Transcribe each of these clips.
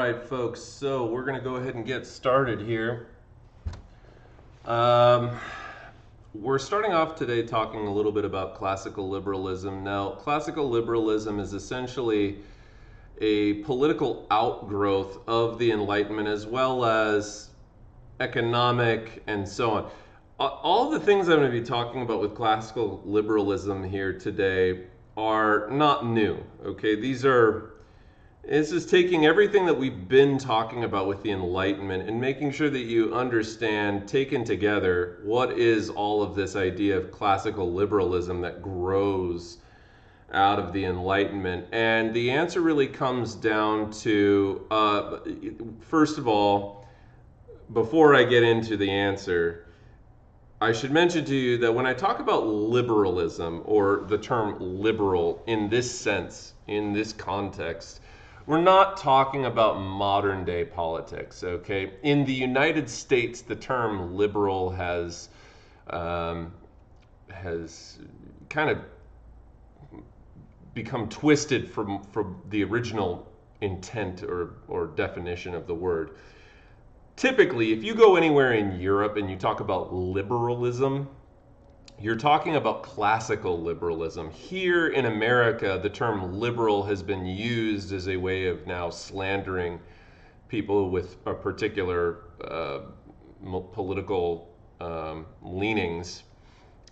right, folks, so we're going to go ahead and get started here. We're starting off today talking a little bit about classical liberalism. Now, classical liberalism is essentially a political outgrowth of the Enlightenment as well as economic and so on. All the things I'm going to be talking about with classical liberalism here today are not new, okay? It's just taking everything that we've been talking about with the Enlightenment and making sure that you understand, taken together, what is all of this idea of classical liberalism that grows out of the Enlightenment. And the answer really comes down to, first of all, before I get into the answer, I should mention to you that when I talk about liberalism, or the term liberal in this sense, in this context, we're not talking about modern day politics, okay? In the United States, the term liberal has kind of become twisted from the original intent or definition of the word. Typically, if you go anywhere in Europe and you talk about liberalism, you're talking about classical liberalism. Here in America, the term liberal has been used as a way of now slandering people with a particular political leanings,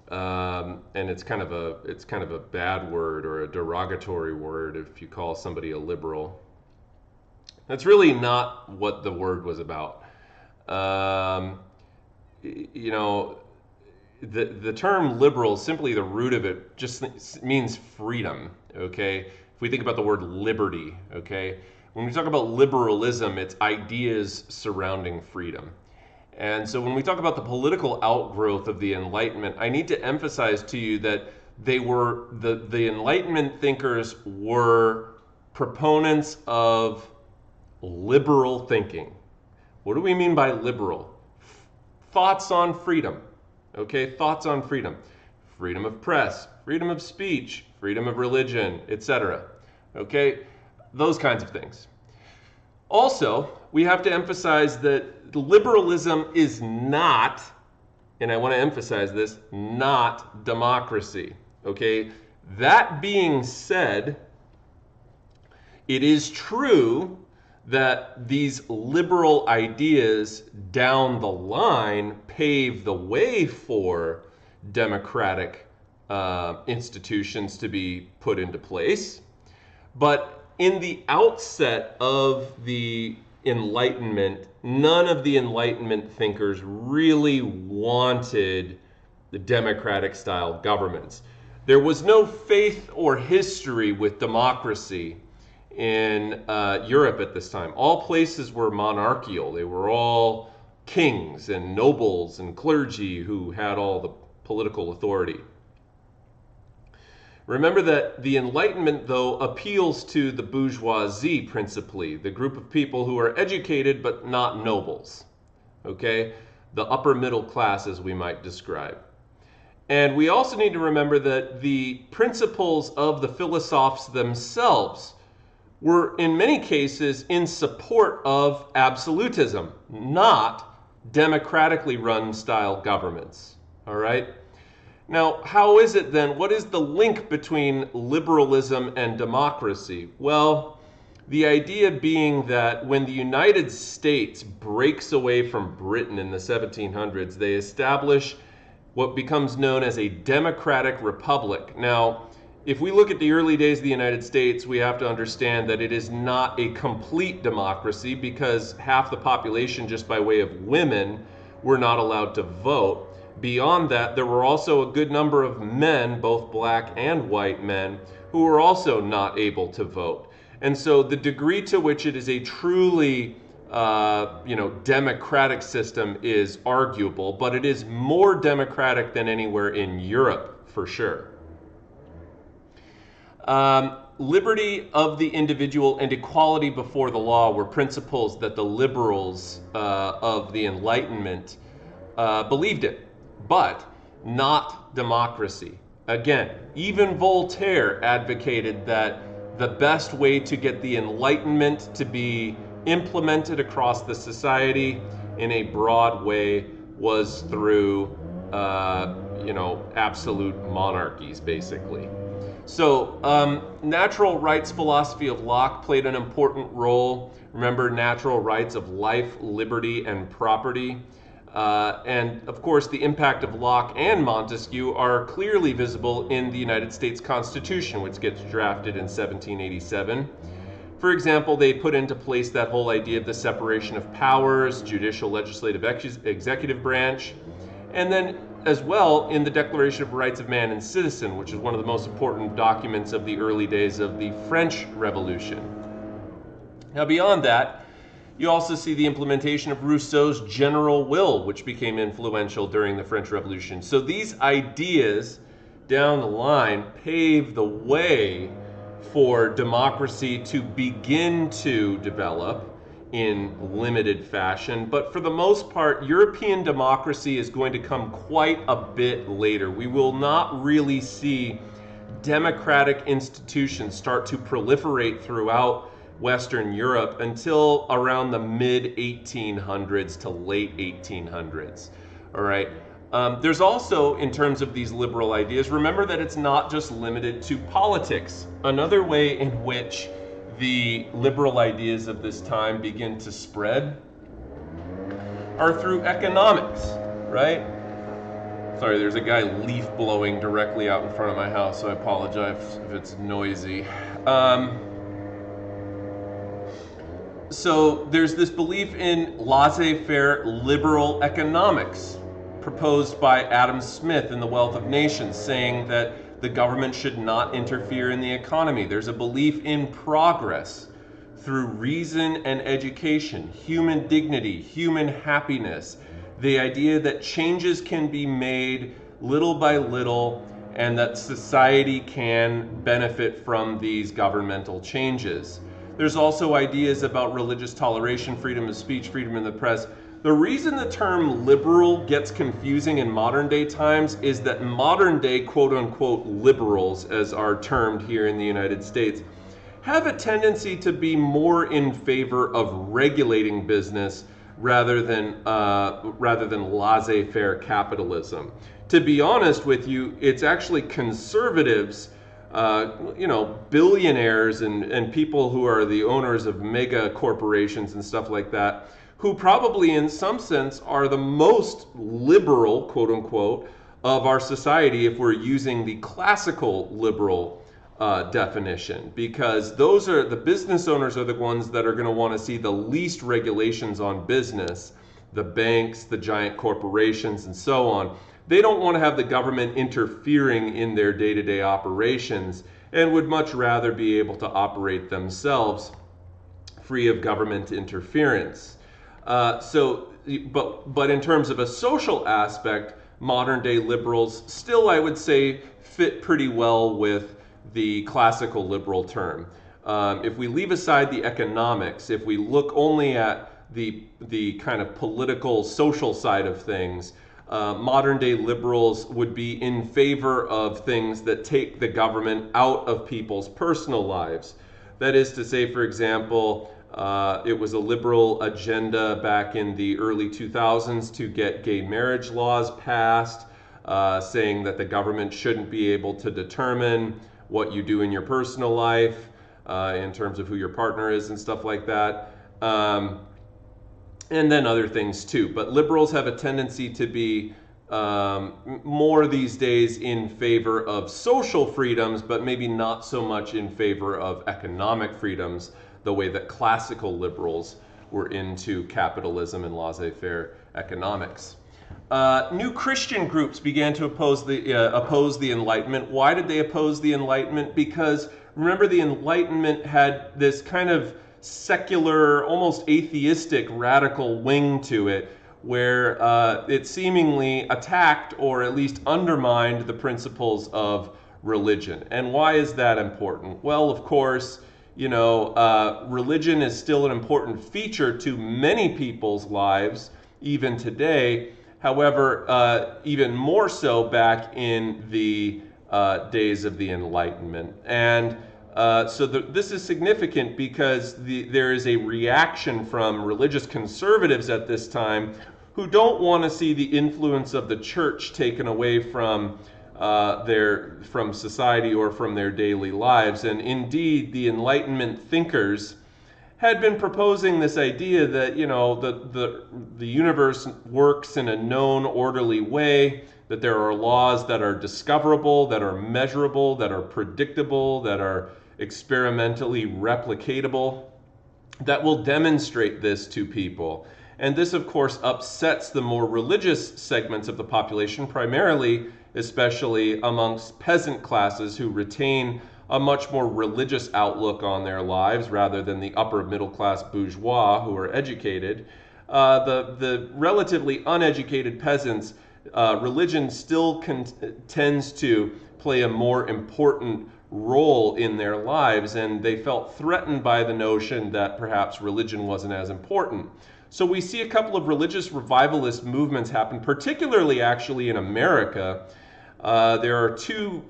and it's kind of a bad word or a derogatory word if you call somebody a liberal. That's really not what the word was about. The term liberal, simply the root of it just means freedom, okay? If we think about the word liberty, okay? When we talk about liberalism, it's ideas surrounding freedom. And so when we talk about the political outgrowth of the Enlightenment, I need to emphasize to you that the Enlightenment thinkers were proponents of liberal thinking. What do we mean by liberal? Thoughts on freedom. Okay, thoughts on freedom. Freedom of press, freedom of speech, freedom of religion, etc. Okay, those kinds of things. Also, we have to emphasize that liberalism is not, and I want to emphasize this, not democracy. Okay, that being said, it is true that these liberal ideas down the line pave the way for democratic institutions to be put into place. But in the outset of the Enlightenment, none of the Enlightenment thinkers really wanted the democratic style governments. There was no faith or history with democracy in Europe at this time. All places were monarchical. They were all kings and nobles and clergy who had all the political authority. Remember that the Enlightenment, though, appeals to the bourgeoisie principally, the group of people who are educated but not nobles, okay? The upper middle class, as we might describe. And we also need to remember that the principles of the philosophers themselves were in many cases in support of absolutism, not democratically run style governments. All right? Now, how is it then? What is the link between liberalism and democracy? Well, the idea being that when the United States breaks away from Britain in the 1700s, they establish what becomes known as a democratic republic. Now, if we look at the early days of the United States, we have to understand that it is not a complete democracy because half the population, just by way of women, were not allowed to vote. Beyond that, there were also a good number of men, both black and white men, who were also not able to vote. And so the degree to which it is a truly democratic system is arguable, but it is more democratic than anywhere in Europe, for sure. Liberty of the individual and equality before the law were principles that the liberals of the Enlightenment believed in, but not democracy. Again, even Voltaire advocated that the best way to get the Enlightenment to be implemented across the society in a broad way was through, absolute monarchies, basically. So, natural rights philosophy of Locke played an important role. Remember, natural rights of life, liberty, and property. And of course, the impact of Locke and Montesquieu are clearly visible in the United States Constitution, which gets drafted in 1787. For example, they put into place that whole idea of the separation of powers, judicial, legislative, executive branch, and then as well in the Declaration of Rights of Man and Citizen, which is one of the most important documents of the early days of the French Revolution. Now, beyond that, you also see the implementation of Rousseau's general will, which became influential during the French Revolution. So these ideas down the line pave the way for democracy to begin to develop in limited fashion. But for the most part, European democracy is going to come quite a bit later. We will not really see democratic institutions start to proliferate throughout Western Europe until around the mid-1800s to late 1800s. All right. There's also, in terms of these liberal ideas, remember that it's not just limited to politics. Another way in which the liberal ideas of this time begin to spread are through economics, right? Sorry, there's a guy leaf blowing directly out in front of my house, so I apologize if it's noisy. So there's this belief in laissez-faire liberal economics proposed by Adam Smith in The Wealth of Nations, saying that the government should not interfere in the economy. There's a belief in progress through reason and education, human dignity, human happiness, the idea that changes can be made little by little and that society can benefit from these governmental changes. There's also ideas about religious toleration, freedom of speech, freedom of the press. The reason the term liberal gets confusing in modern day times is that modern day quote unquote liberals, as are termed here in the United States, have a tendency to be more in favor of regulating business rather than laissez-faire capitalism. To be honest with you, it's actually conservatives, billionaires and people who are the owners of mega corporations and stuff like that, who probably in some sense are the most liberal, quote unquote, of our society if we're using the classical liberal definition, because those are the business owners are the ones that are going to want to see the least regulations on business, the banks, the giant corporations, and so on. They don't want to have the government interfering in their day-to-day operations and would much rather be able to operate themselves free of government interference. But in terms of a social aspect, modern day liberals still, I would say, fit pretty well with the classical liberal term. If we leave aside the economics, if we look only at the kind of political, social side of things, modern day liberals would be in favor of things that take the government out of people's personal lives. That is to say, for example, it was a liberal agenda back in the early 2000s to get gay marriage laws passed, saying that the government shouldn't be able to determine what you do in your personal life in terms of who your partner is and stuff like that. And then other things too. But liberals have a tendency to be more these days in favor of social freedoms, but maybe not so much in favor of economic freedoms, the way that classical liberals were into capitalism and laissez-faire economics. New Christian groups began to oppose the Enlightenment. Why did they oppose the Enlightenment? Because remember, the Enlightenment had this kind of secular, almost atheistic, radical wing to it, where it seemingly attacked or at least undermined the principles of religion. And why is that important? Well, of course, religion is still an important feature to many people's lives, even today. However, even more so back in the days of the Enlightenment. And This is significant because there is a reaction from religious conservatives at this time who don't want to see the influence of the church taken away from from society or from their daily lives. And indeed, the Enlightenment thinkers had been proposing this idea that, you know, the universe works in a known, orderly way, that there are laws that are discoverable, that are measurable, that are predictable, that are experimentally replicatable, that will demonstrate this to people. And this, of course, upsets the more religious segments of the population, primarily, especially amongst peasant classes who retain a much more religious outlook on their lives rather than the upper middle class bourgeois who are educated. The relatively uneducated peasants, religion still tends to play a more important role in their lives, and they felt threatened by the notion that perhaps religion wasn't as important. So we see a couple of religious revivalist movements happen, particularly actually in America. There are two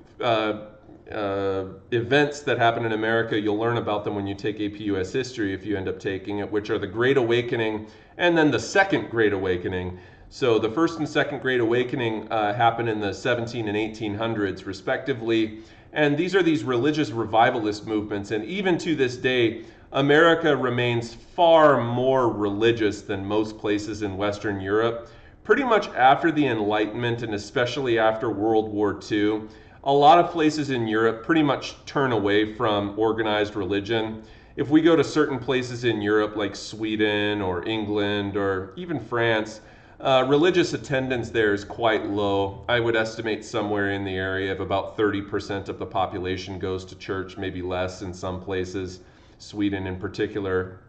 events that happen in America. You'll learn about them when you take AP US History if you end up taking it, which are the Great Awakening and then the Second Great Awakening. So the First and Second Great Awakening happened in the 17 and 1800s respectively. And these are these religious revivalist movements. And even to this day, America remains far more religious than most places in Western Europe. Pretty much after the Enlightenment, and especially after World War II, a lot of places in Europe pretty much turn away from organized religion. If we go to certain places in Europe like Sweden or England or even France, religious attendance there is quite low. I would estimate somewhere in the area of about 30% of the population goes to church, maybe less in some places. Sweden in particular.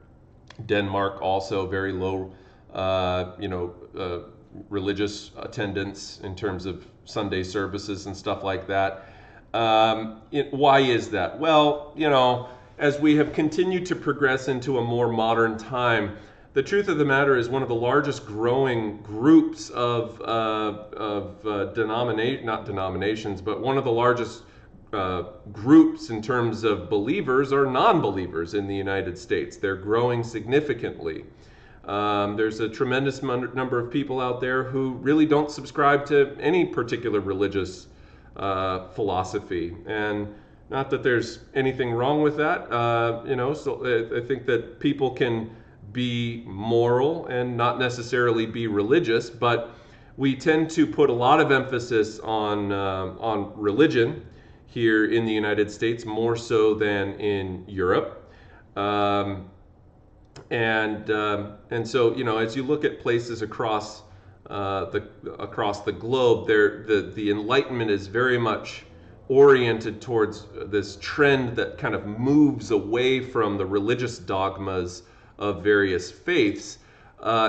Denmark also very low, religious attendance in terms of Sunday services and stuff like that. Why is that? Well, you know, as we have continued to progress into a more modern time, the truth of the matter is one of the largest growing groups of not denominations, but one of the largest groups in terms of believers are non-believers in the United States. They're growing significantly. There's a tremendous number of people out there who really don't subscribe to any particular religious philosophy. And not that there's anything wrong with that, so I think that people can be moral and not necessarily be religious, but we tend to put a lot of emphasis on religion here in the United States, more so than in Europe. And so, you know, as you look at places across the globe, the Enlightenment is very much oriented towards this trend that kind of moves away from the religious dogmas of various faiths.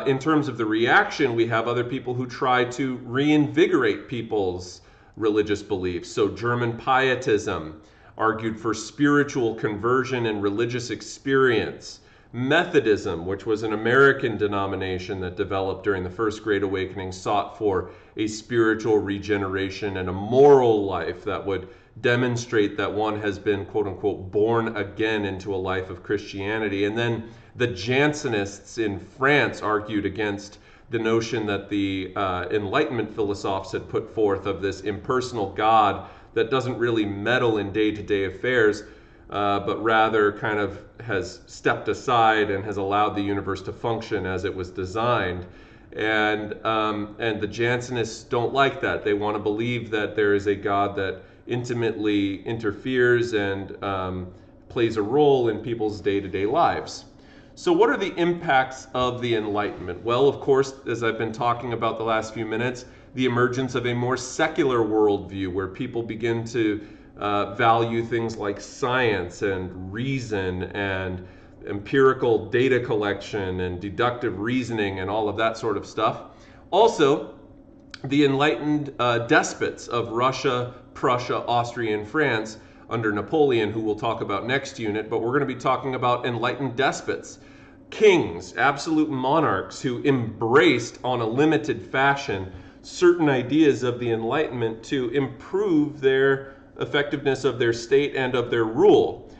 In terms of the reaction, we have other people who try to reinvigorate people's religious beliefs. So German Pietism argued for spiritual conversion and religious experience. Methodism, which was an American denomination that developed during the First Great Awakening, sought for a spiritual regeneration and a moral life that would demonstrate that one has been, quote unquote, born again into a life of Christianity. And then the Jansenists in France argued against the notion that the Enlightenment philosophers had put forth of this impersonal God that doesn't really meddle in day-to-day affairs, but rather kind of has stepped aside and has allowed the universe to function as it was designed. And the Jansenists don't like that. They want to believe that there is a God that intimately interferes and plays a role in people's day-to-day lives. So what are the impacts of the Enlightenment? Well, of course, as I've been talking about the last few minutes, the emergence of a more secular worldview where people begin to value things like science and reason and empirical data collection and deductive reasoning and all of that sort of stuff. Also, the enlightened despots of Russia, Prussia, Austria, and France under Napoleon, who we'll talk about next unit, but we're going to be talking about enlightened despots, kings, absolute monarchs who embraced on a limited fashion certain ideas of the Enlightenment to improve their effectiveness of their state and of their rule.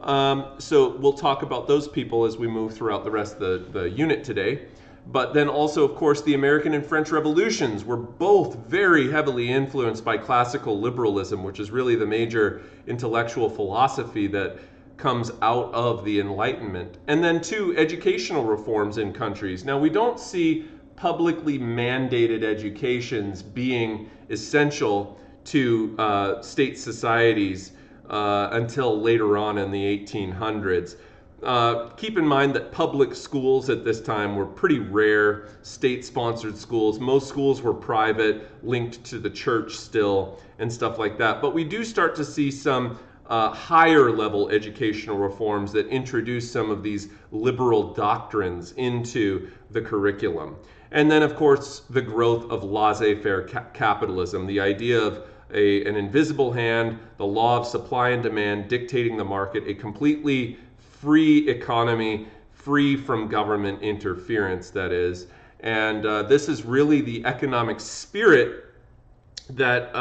So we'll talk about those people as we move throughout the rest of the unit today. But then also, of course, the American and French revolutions were both very heavily influenced by classical liberalism, which is really the major intellectual philosophy that comes out of the Enlightenment. And then two, educational reforms in countries. Now, we don't see publicly mandated educations being essential to state societies until later on in the 1800s. Keep in mind that public schools at this time were pretty rare, state-sponsored schools. Most schools were private, linked to the church still, and stuff like that. But we do start to see some higher level educational reforms that introduce some of these liberal doctrines into the curriculum. And then, of course, the growth of laissez-faire capitalism, the idea of an invisible hand, the law of supply and demand dictating the market, a completely free economy, free from government interference, that is. And this is really the economic spirit that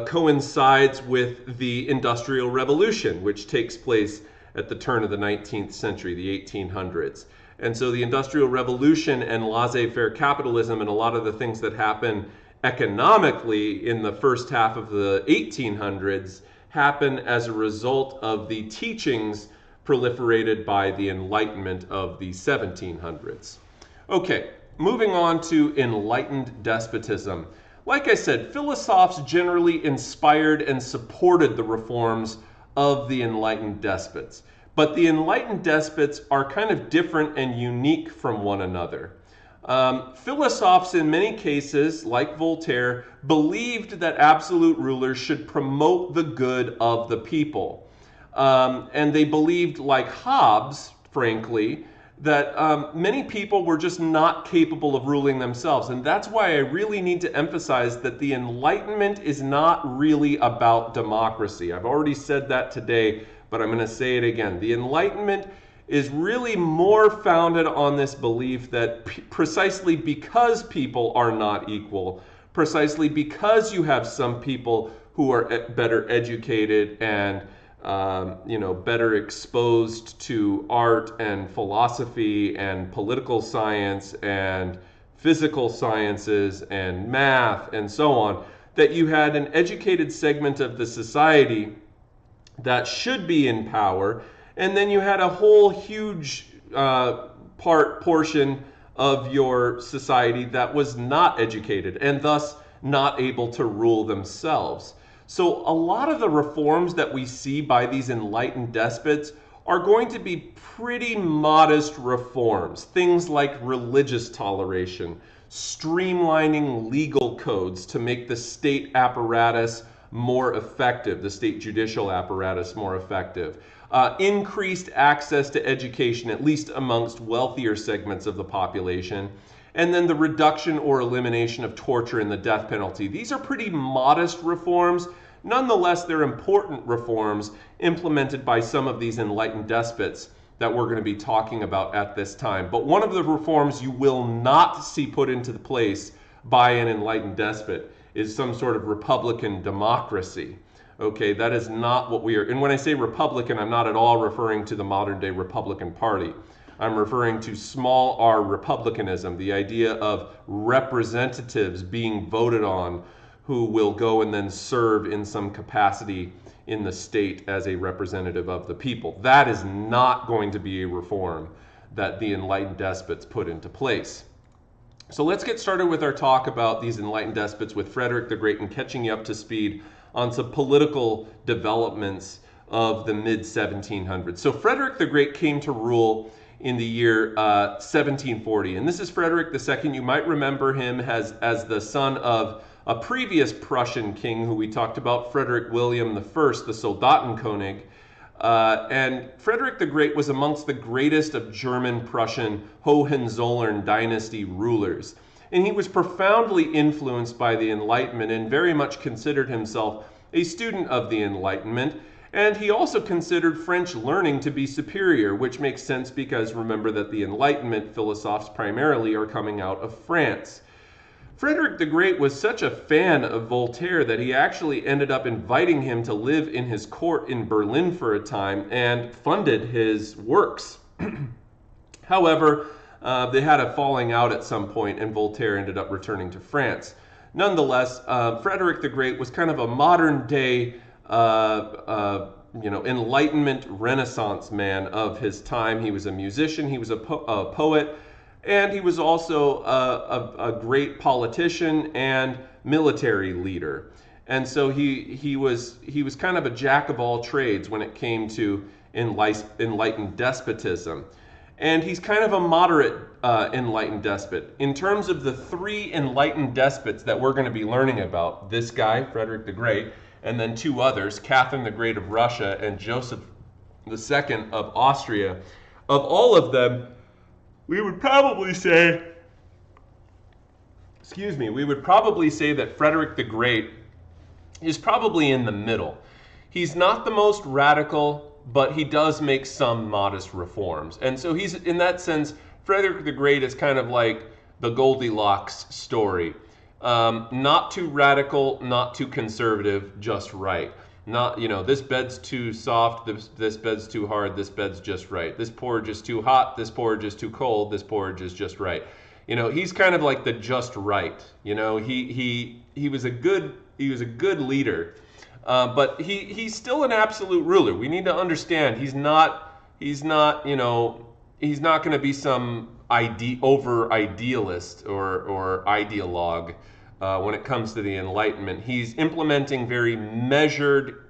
coincides with the Industrial Revolution, which takes place at the turn of the 19th century, the 1800s. And so the Industrial Revolution and laissez-faire capitalism and a lot of the things that happen economically in the first half of the 1800s happen as a result of the teachings proliferated by the Enlightenment of the 1700s. Okay, moving on to enlightened despotism. Like I said, philosophers generally inspired and supported the reforms of the enlightened despots. But the enlightened despots are kind of different and unique from one another. Philosophers in many cases, like Voltaire, believed that absolute rulers should promote the good of the people. And they believed, like Hobbes, frankly, that many people were just not capable of ruling themselves. And that's why I really need to emphasize that the Enlightenment is not really about democracy. I've already said that today, but I'm going to say it again. The Enlightenment is really more founded on this belief that precisely because people are not equal, precisely because you have some people who are better educated and better exposed to art and philosophy and political science and physical sciences and math and so on, that you had an educated segment of the society that should be in power, and then you had a whole huge portion of your society that was not educated and thus not able to rule themselves. So a lot of the reforms that we see by these enlightened despots are going to be pretty modest reforms. Things like religious toleration, streamlining legal codes to make the state apparatus more effective, the state judicial apparatus more effective. Increased access to education, at least amongst wealthier segments of the population. And then the reduction or elimination of torture and the death penalty. These are pretty modest reforms. Nonetheless, they're important reforms implemented by some of these enlightened despots that we're going to be talking about at this time. But one of the reforms you will not see put into place by an enlightened despot is some sort of republican democracy. Okay, that is not what we are. And when I say republican, I'm not at all referring to the modern day Republican Party. I'm referring to small r republicanism, the idea of representatives being voted on who will go and then serve in some capacity in the state as a representative of the people. That is not going to be a reform that the enlightened despots put into place. So let's get started with our talk about these enlightened despots with Frederick the Great and catching you up to speed on some political developments of the mid-1700s. So Frederick the Great came to rule in the year 1740. And this is Frederick II. You might remember him as the son of a previous Prussian king who we talked about, Frederick William I, the Soldatenkönig. And Frederick the Great was amongst the greatest of German-Prussian Hohenzollern dynasty rulers. And he was profoundly influenced by the Enlightenment and very much considered himself a student of the Enlightenment. And he also considered French learning to be superior, which makes sense because remember that the Enlightenment philosophers primarily are coming out of France. Frederick the Great was such a fan of Voltaire that he actually ended up inviting him to live in his court in Berlin for a time and funded his works. However, they had a falling out at some point, and Voltaire ended up returning to France. Nonetheless, Frederick the Great was kind of a modern day Enlightenment Renaissance man of his time. He was a musician, he was a poet, and he was also a great politician and military leader. And so he was kind of a jack of all trades when it came to enlightened despotism. And he's kind of a moderate enlightened despot. In terms of the three enlightened despots that we're going to be learning about, this guy, Frederick the Great, and then two others, Catherine the Great of Russia and Joseph II of Austria, of all of them, we would probably say that Frederick the Great is probably in the middle. He's not the most radical, but he does make some modest reforms. And so he's, in that sense, Frederick the Great is kind of like the Goldilocks story. Not too radical, not too conservative, just right. Not, this bed's too soft, this bed's too hard, this bed's just right. This porridge is too hot, this porridge is too cold, this porridge is just right. He's kind of like the just right. He was a good leader, but he's still an absolute ruler. We need to understand he's not going to be some over idealist or ideologue. When it comes to the Enlightenment, he's implementing very measured,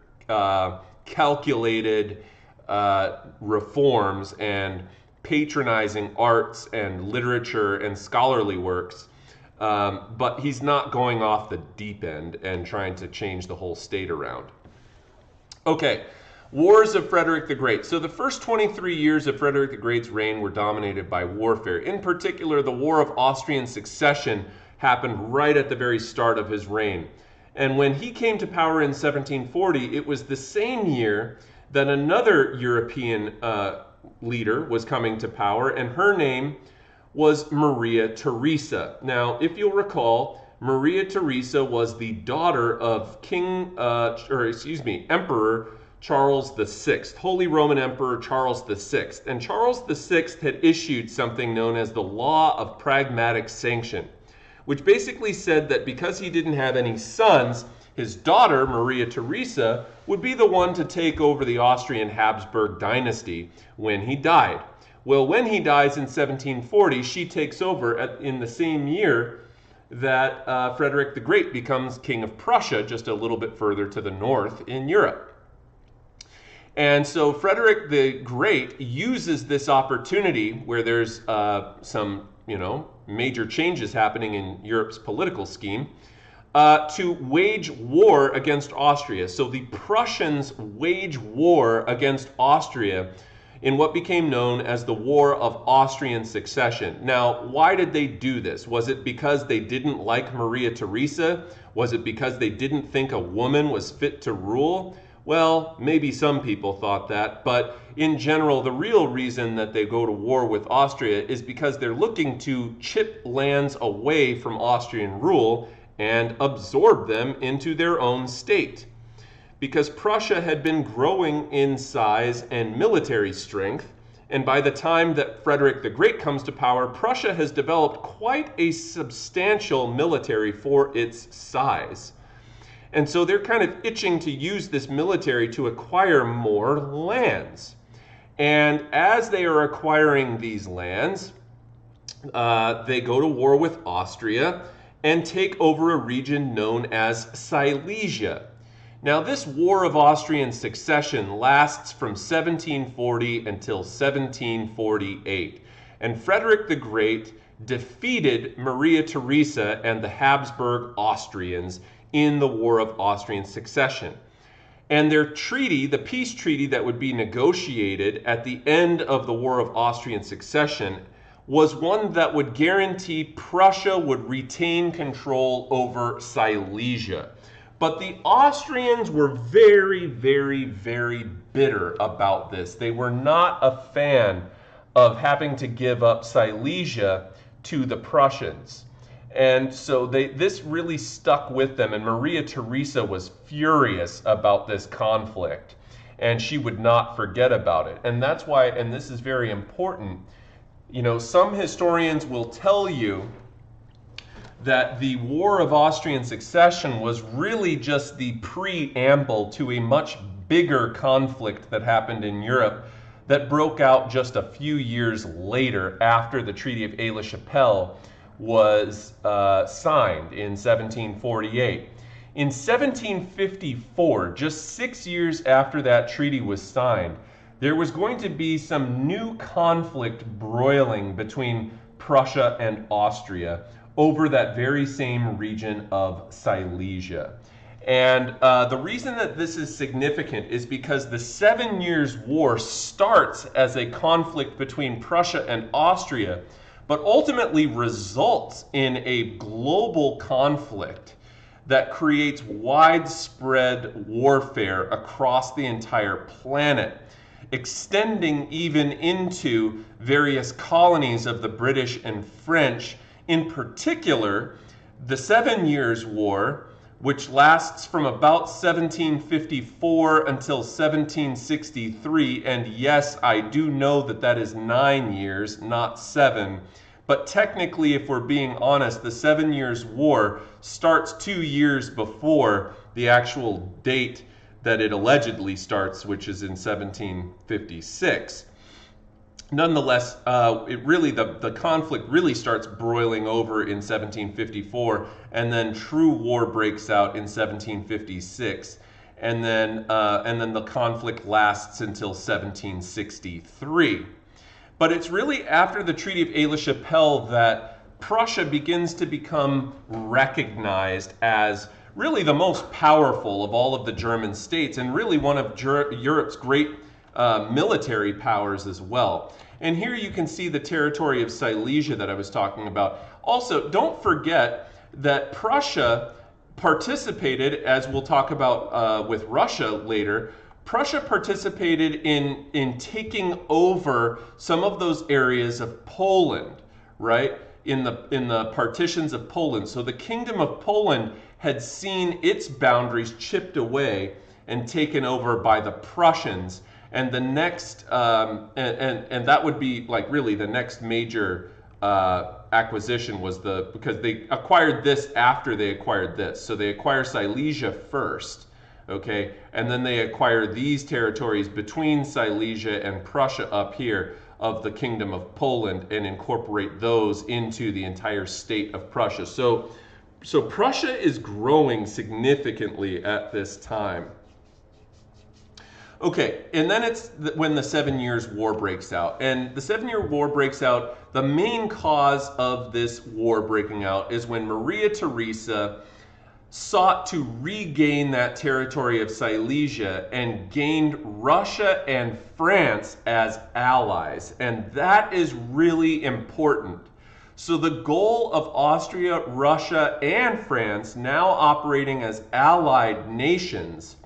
calculated reforms and patronizing arts and literature and scholarly works, but he's not going off the deep end and trying to change the whole state around. Okay, wars of Frederick the Great. So the first 23 years of Frederick the Great's reign were dominated by warfare. In particular, the War of Austrian Succession happened right at the very start of his reign. And when he came to power in 1740, it was the same year that another European leader was coming to power, and her name was Maria Theresa. Now, if you'll recall, Maria Theresa was the daughter of Emperor Charles VI, Holy Roman Emperor Charles VI. And Charles VI had issued something known as the Law of Pragmatic Sanction, which basically said that because he didn't have any sons, his daughter, Maria Theresa, would be the one to take over the Austrian Habsburg dynasty when he died. Well, when he dies in 1740, she takes over in the same year that Frederick the Great becomes King of Prussia, just a little bit further to the north in Europe. And so Frederick the Great uses this opportunity where there's some, major changes happening in Europe's political scheme, to wage war against Austria. So the Prussians wage war against Austria in what became known as the War of Austrian Succession. Now, why did they do this? Was it because they didn't like Maria Theresa? Was it because they didn't think a woman was fit to rule? Well, maybe some people thought that, but in general, the real reason that they go to war with Austria is because they're looking to chip lands away from Austrian rule and absorb them into their own state. Because Prussia had been growing in size and military strength, and by the time that Frederick the Great comes to power, Prussia has developed quite a substantial military for its size. And so they're kind of itching to use this military to acquire more lands. And as they are acquiring these lands, they go to war with Austria and take over a region known as Silesia. Now, this War of Austrian Succession lasts from 1740 until 1748. And Frederick the Great defeated Maria Theresa and the Habsburg Austrians in the War of Austrian Succession. And their treaty, the peace treaty that would be negotiated at the end of the War of Austrian Succession, was one that would guarantee Prussia would retain control over Silesia. But the Austrians were very, very, very bitter about this. They were not a fan of having to give up Silesia to the Prussians. And so this really stuck with them, and Maria Theresa was furious about this conflict, and she would not forget about it. And that's why, and this is very important, you know, some historians will tell you that the War of Austrian Succession was really just the preamble to a much bigger conflict that happened in Europe that broke out just a few years later after the Treaty of Aix-la-Chapelle was signed in 1748. In 1754, just 6 years after that treaty was signed, there was going to be some new conflict broiling between Prussia and Austria over that very same region of Silesia. And the reason that this is significant is because the 7 Years' War starts as a conflict between Prussia and Austria, but ultimately results in a global conflict that creates widespread warfare across the entire planet, extending even into various colonies of the British and French. In particular, the 7 Years' War, which lasts from about 1754 until 1763, and yes, I do know that that is 9 years, not 7, but technically, if we're being honest, the 7 Years' War starts 2 years before the actual date that it allegedly starts, which is in 1756. Nonetheless, the conflict really starts broiling over in 1754, and then true war breaks out in 1756, and then the conflict lasts until 1763. But it's really after the Treaty of Aix-la-Chapelle that Prussia begins to become recognized as really the most powerful of all of the German states, and really one of Europe's great military powers as well. And here you can see the territory of Silesia that I was talking about. Also, don't forget that Prussia participated, as we'll talk about with Russia later, Prussia participated in taking over some of those areas of Poland, right? In the partitions of Poland. So the Kingdom of Poland had seen its boundaries chipped away and taken over by the Prussians. And the next, and that would be like really the next major acquisition was because they acquired this after they acquired this. So they acquire Silesia first, okay? And then they acquire these territories between Silesia and Prussia up here of the Kingdom of Poland and incorporate those into the entire state of Prussia. So Prussia is growing significantly at this time. Okay, and then it's when the 7 Years' War breaks out. And the 7 Year War breaks out, the main cause of this war breaking out is when Maria Theresa sought to regain that territory of Silesia and gained Russia and France as allies. And that is really important. So the goal of Austria, Russia, and France, now operating as allied nations,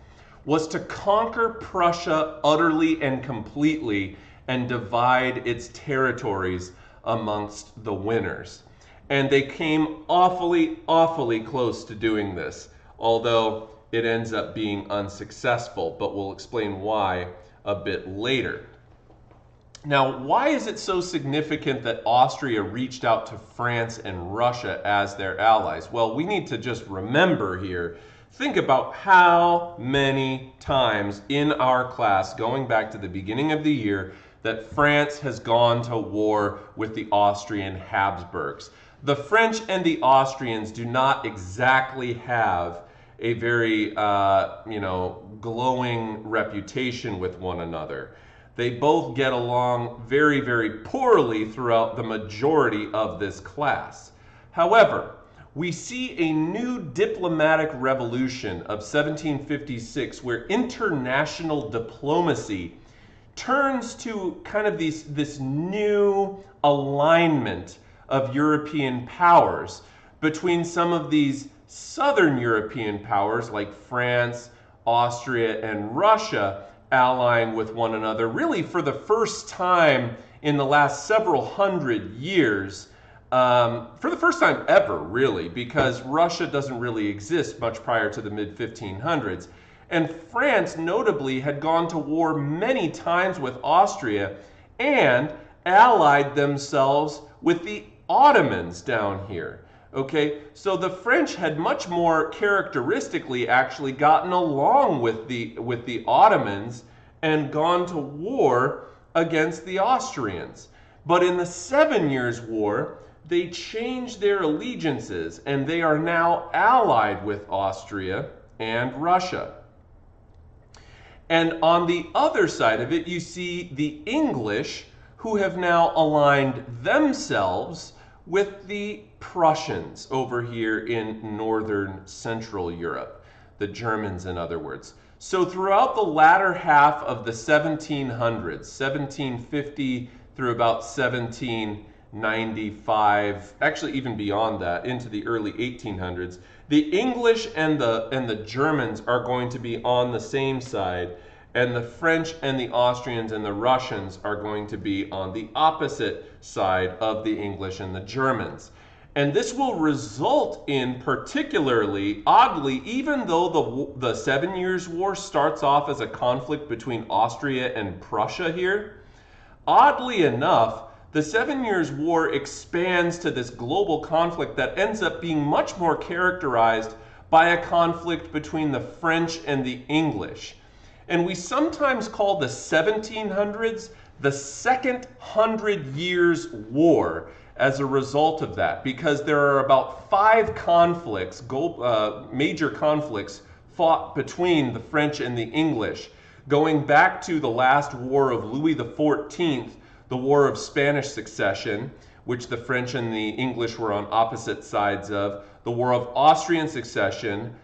was to conquer Prussia utterly and completely and divide its territories amongst the winners. And they came awfully, awfully close to doing this, although it ends up being unsuccessful, but we'll explain why a bit later. Now, why is it so significant that Austria reached out to France and Russia as their allies? Well, we need to just remember here, think about how many times in our class, going back to the beginning of the year, that France has gone to war with the Austrian Habsburgs. The French and the Austrians do not exactly have a very, glowing reputation with one another. They both get along very, very poorly throughout the majority of this class. However, we see a new diplomatic revolution of 1756 where international diplomacy turns to kind of this new alignment of European powers between some of these southern European powers like France, Austria, and Russia allying with one another really for the first time in the last several hundred years. for the first time ever, really, because Russia doesn't really exist much prior to the mid-1500s. And France, notably, had gone to war many times with Austria and allied themselves with the Ottomans down here. Okay, so the French had much more characteristically actually gotten along with the Ottomans and gone to war against the Austrians. But in the 7 Years' War, they changed their allegiances and they are now allied with Austria and Russia. And on the other side of it, you see the English, who have now aligned themselves with the Prussians over here in northern Central Europe, the Germans in other words. So throughout the latter half of the 1700s, 1750 through about 1795, actually even beyond that, into the early 1800s, the English and the Germans are going to be on the same side, and the French and the Austrians and the Russians are going to be on the opposite side of the English and the Germans. And this will result in, particularly, oddly, even though the 7 Years' War starts off as a conflict between Austria and Prussia here, oddly enough, the 7 Years' War expands to this global conflict that ends up being much more characterized by a conflict between the French and the English. And we sometimes call the 1700s the Second 100 Years' War as a result of that, because there are about 5 conflicts, major conflicts, fought between the French and the English, going back to the last war of Louis XIV, the War of Spanish Succession, which the French and the English were on opposite sides of, the War of Austrian Succession,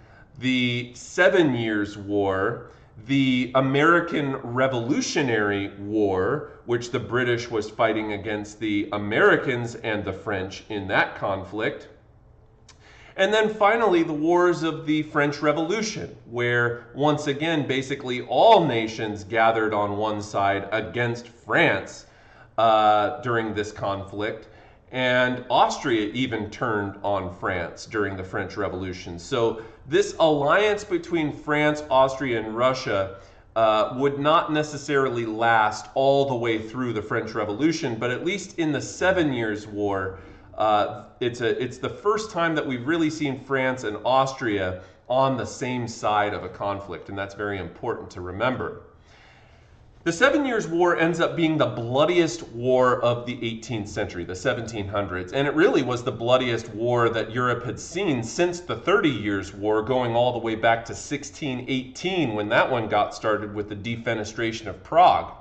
the 7 Years' War, the American Revolutionary War, which the British was fighting against the Americans and the French in that conflict. And then finally, the wars of the French Revolution, where once again, basically all nations gathered on one side against France during this conflict. And Austria even turned on France during the French Revolution. So this alliance between France, Austria, and Russia would not necessarily last all the way through the French Revolution, but at least in the 7 Years' War, it's the first time that we've really seen France and Austria on the same side of a conflict, and that's very important to remember. The 7 Years' War ends up being the bloodiest war of the 18th century, the 1700s, and it really was the bloodiest war that Europe had seen since the 30 Years' War, going all the way back to 1618 when that one got started with the defenestration of Prague.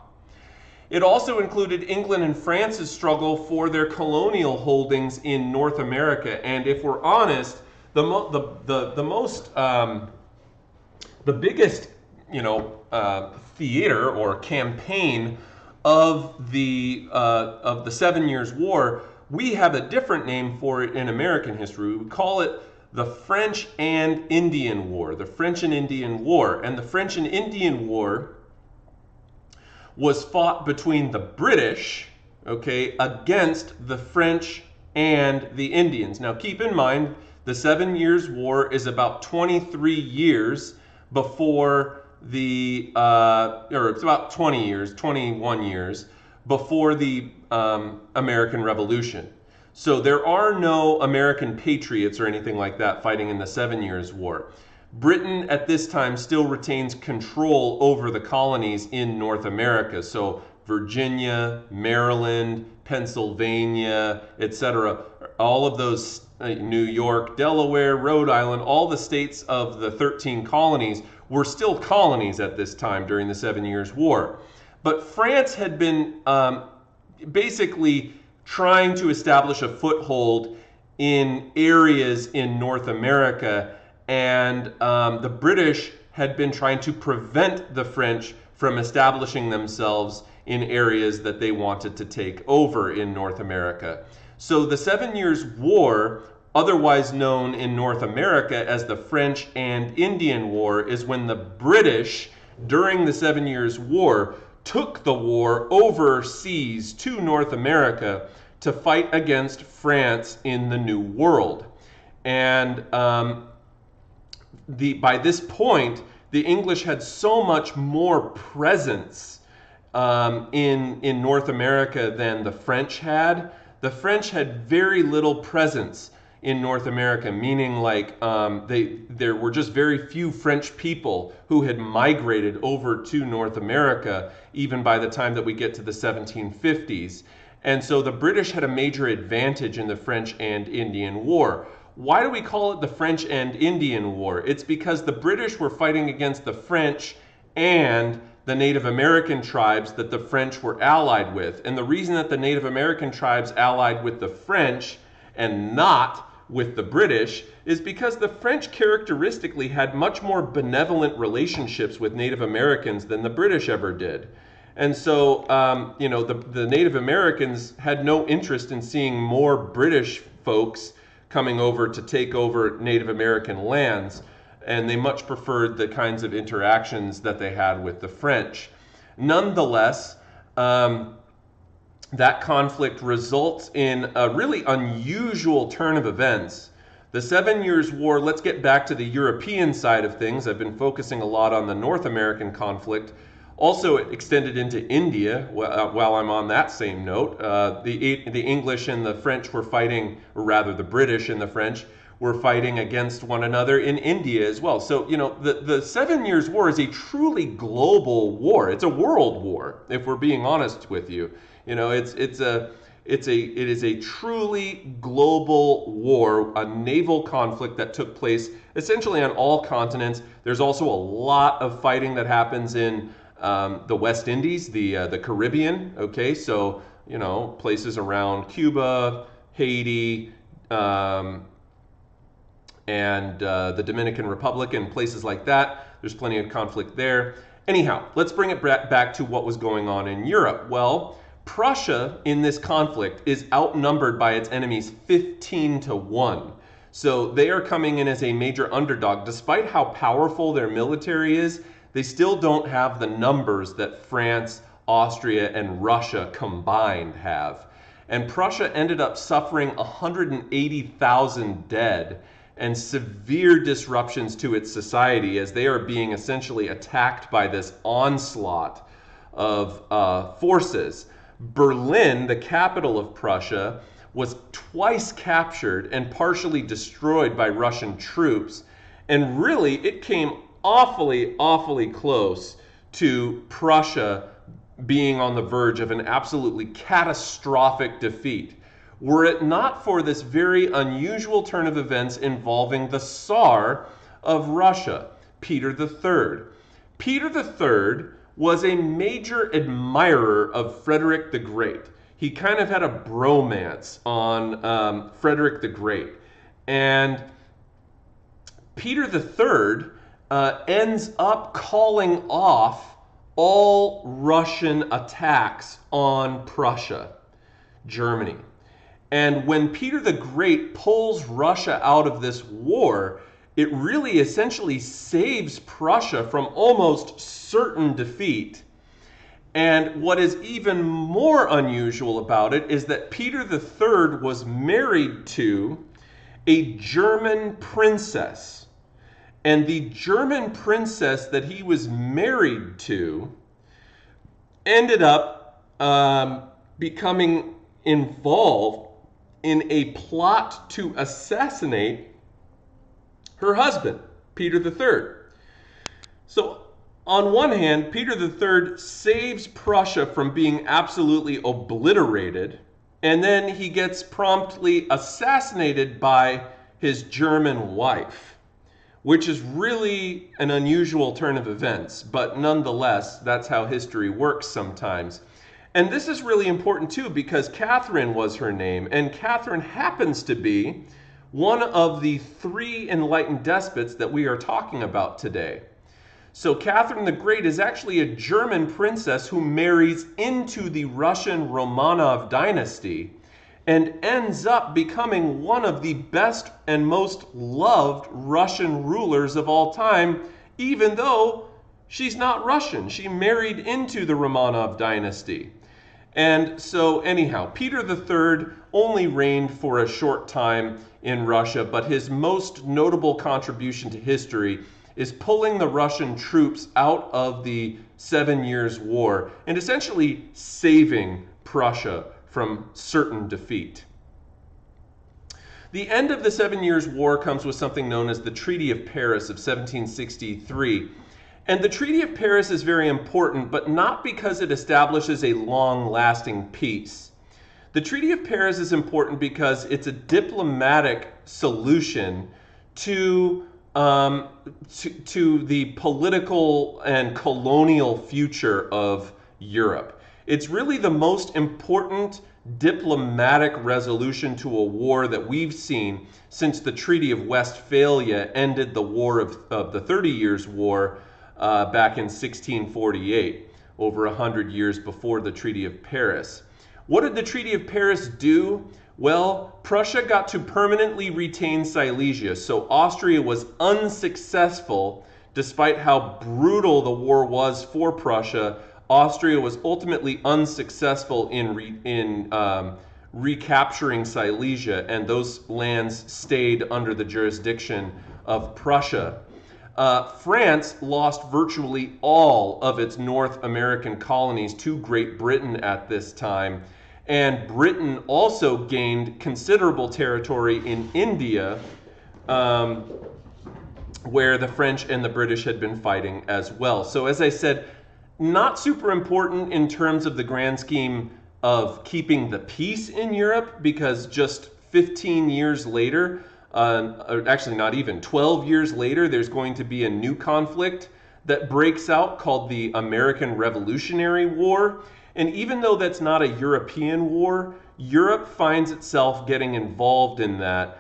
It also included England and France's struggle for their colonial holdings in North America, and if we're honest, the biggest, theater or campaign of the 7 Years' War, we have a different name for it in American history. We call it the French and Indian War, the French and Indian War. And the French and Indian War was fought between the British, against the French and the Indians. Now keep in mind, the 7 Years' War is about 23 years before or it's about 21 years before the American Revolution. So there are no American patriots or anything like that fighting in the 7 Years' War. Britain at this time still retains control over the colonies in North America. So Virginia, Maryland, Pennsylvania, etc. All of those, New York, Delaware, Rhode Island, all the states of the 13 colonies were still colonies at this time during the 7 Years' War. But France had been basically trying to establish a foothold in areas in North America, and the British had been trying to prevent the French from establishing themselves in areas that they wanted to take over in North America. So the 7 Years' War, otherwise known in North America as the French and Indian War, is when the British, during the 7 Years' War, took the war overseas to North America to fight against France in the New World. And by this point, the English had so much more presence in North America than the French had. The French had very little presence in North America, meaning like there were just very few French people who had migrated over to North America, even by the time that we get to the 1750s. And so the British had a major advantage in the French and Indian War. Why do we call it the French and Indian War? It's because the British were fighting against the French and the Native American tribes that the French were allied with. And the reason that the Native American tribes allied with the French and not with the British is because the French characteristically had much more benevolent relationships with Native Americans than the British ever did. And so, the Native Americans had no interest in seeing more British folks coming over to take over Native American lands, and they much preferred the kinds of interactions that they had with the French. Nonetheless, that conflict results in a really unusual turn of events. The 7 Years' War, let's get back to the European side of things. I've been focusing a lot on the North American conflict. Also, it extended into India while I'm on that same note. The English and the French were fighting, or rather the British and the French were fighting against one another in India as well. So, the 7 Years' War is a truly global war. It's a world war, if we're being honest with you. It is a truly global war, a naval conflict that took place essentially on all continents. There's also a lot of fighting that happens in the West Indies, the Caribbean. Okay, so places around Cuba, Haiti, and the Dominican Republic and places like that. There's plenty of conflict there. Anyhow, let's bring it back to what was going on in Europe. Well, Prussia in this conflict is outnumbered by its enemies 15-1. So they are coming in as a major underdog. Despite how powerful their military is, they still don't have the numbers that France, Austria, and Russia combined have. And Prussia ended up suffering 180,000 dead and severe disruptions to its society as they are being essentially attacked by this onslaught of forces. Berlin, the capital of Prussia, was twice captured and partially destroyed by Russian troops. And really, it came awfully, awfully close to Prussia being on the verge of an absolutely catastrophic defeat, were it not for this very unusual turn of events involving the Tsar of Russia, Peter III. Peter III was a major admirer of Frederick the Great. He kind of had a bromance on Frederick the Great. And Peter III ends up calling off all Russian attacks on Prussia, Germany. And when Peter the Great pulls Russia out of this war, it really essentially saves Prussia from almost certain defeat. And what is even more unusual about it is that Peter III was married to a German princess. And the German princess that he was married to ended up becoming involved in a plot to assassinate her husband, Peter III. So on one hand, Peter III saves Prussia from being absolutely obliterated, and then he gets promptly assassinated by his German wife, which is really an unusual turn of events, but nonetheless, that's how history works sometimes. And this is really important too, because Catherine was her name, and Catherine happens to be one of the 3 enlightened despots that we are talking about today. So Catherine the Great is actually a German princess who marries into the Russian Romanov dynasty and ends up becoming one of the best and most loved Russian rulers of all time, even though she's not Russian. She married into the Romanov dynasty. And so anyhow, Peter III only reigned for a short time in Russia, but his most notable contribution to history is pulling the Russian troops out of the 7 Years' War and essentially saving Prussia from certain defeat. The end of the 7 Years' War comes with something known as the Treaty of Paris of 1763. And the Treaty of Paris is very important, but not because it establishes a long-lasting peace. The Treaty of Paris is important because it's a diplomatic solution to the political and colonial future of Europe. It's really the most important diplomatic resolution to a war that we've seen since the Treaty of Westphalia ended the War of the 30 Years' War back in 1648, over 100 years before the Treaty of Paris. What did the Treaty of Paris do? Well, Prussia got to permanently retain Silesia, so Austria was unsuccessful. Despite how brutal the war was for Prussia, Austria was ultimately unsuccessful in recapturing Silesia, and those lands stayed under the jurisdiction of Prussia. France lost virtually all of its North American colonies to Great Britain at this time, and Britain also gained considerable territory in India, where the French and the British had been fighting as well. So as I said, not super important in terms of the grand scheme of keeping the peace in Europe, because just 15 years later, actually not even, 12 years later, there's going to be a new conflict that breaks out called the American Revolutionary War. And even though that's not a European war, Europe finds itself getting involved in that,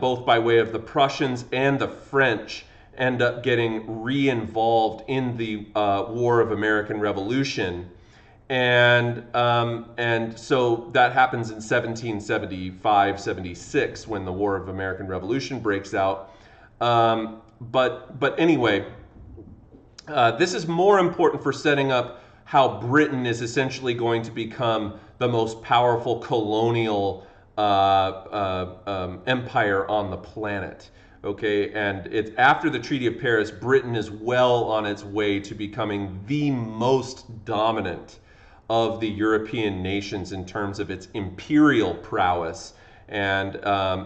both by way of the Prussians and the French end up getting re-involved in the War of American Revolution. And so that happens in 1775-76 when the War of American Revolution breaks out. But anyway, this is more important for setting up how Britain is essentially going to become the most powerful colonial empire on the planet. Okay, and it's after the Treaty of Paris, Britain is well on its way to becoming the most dominant of the European nations in terms of its imperial prowess and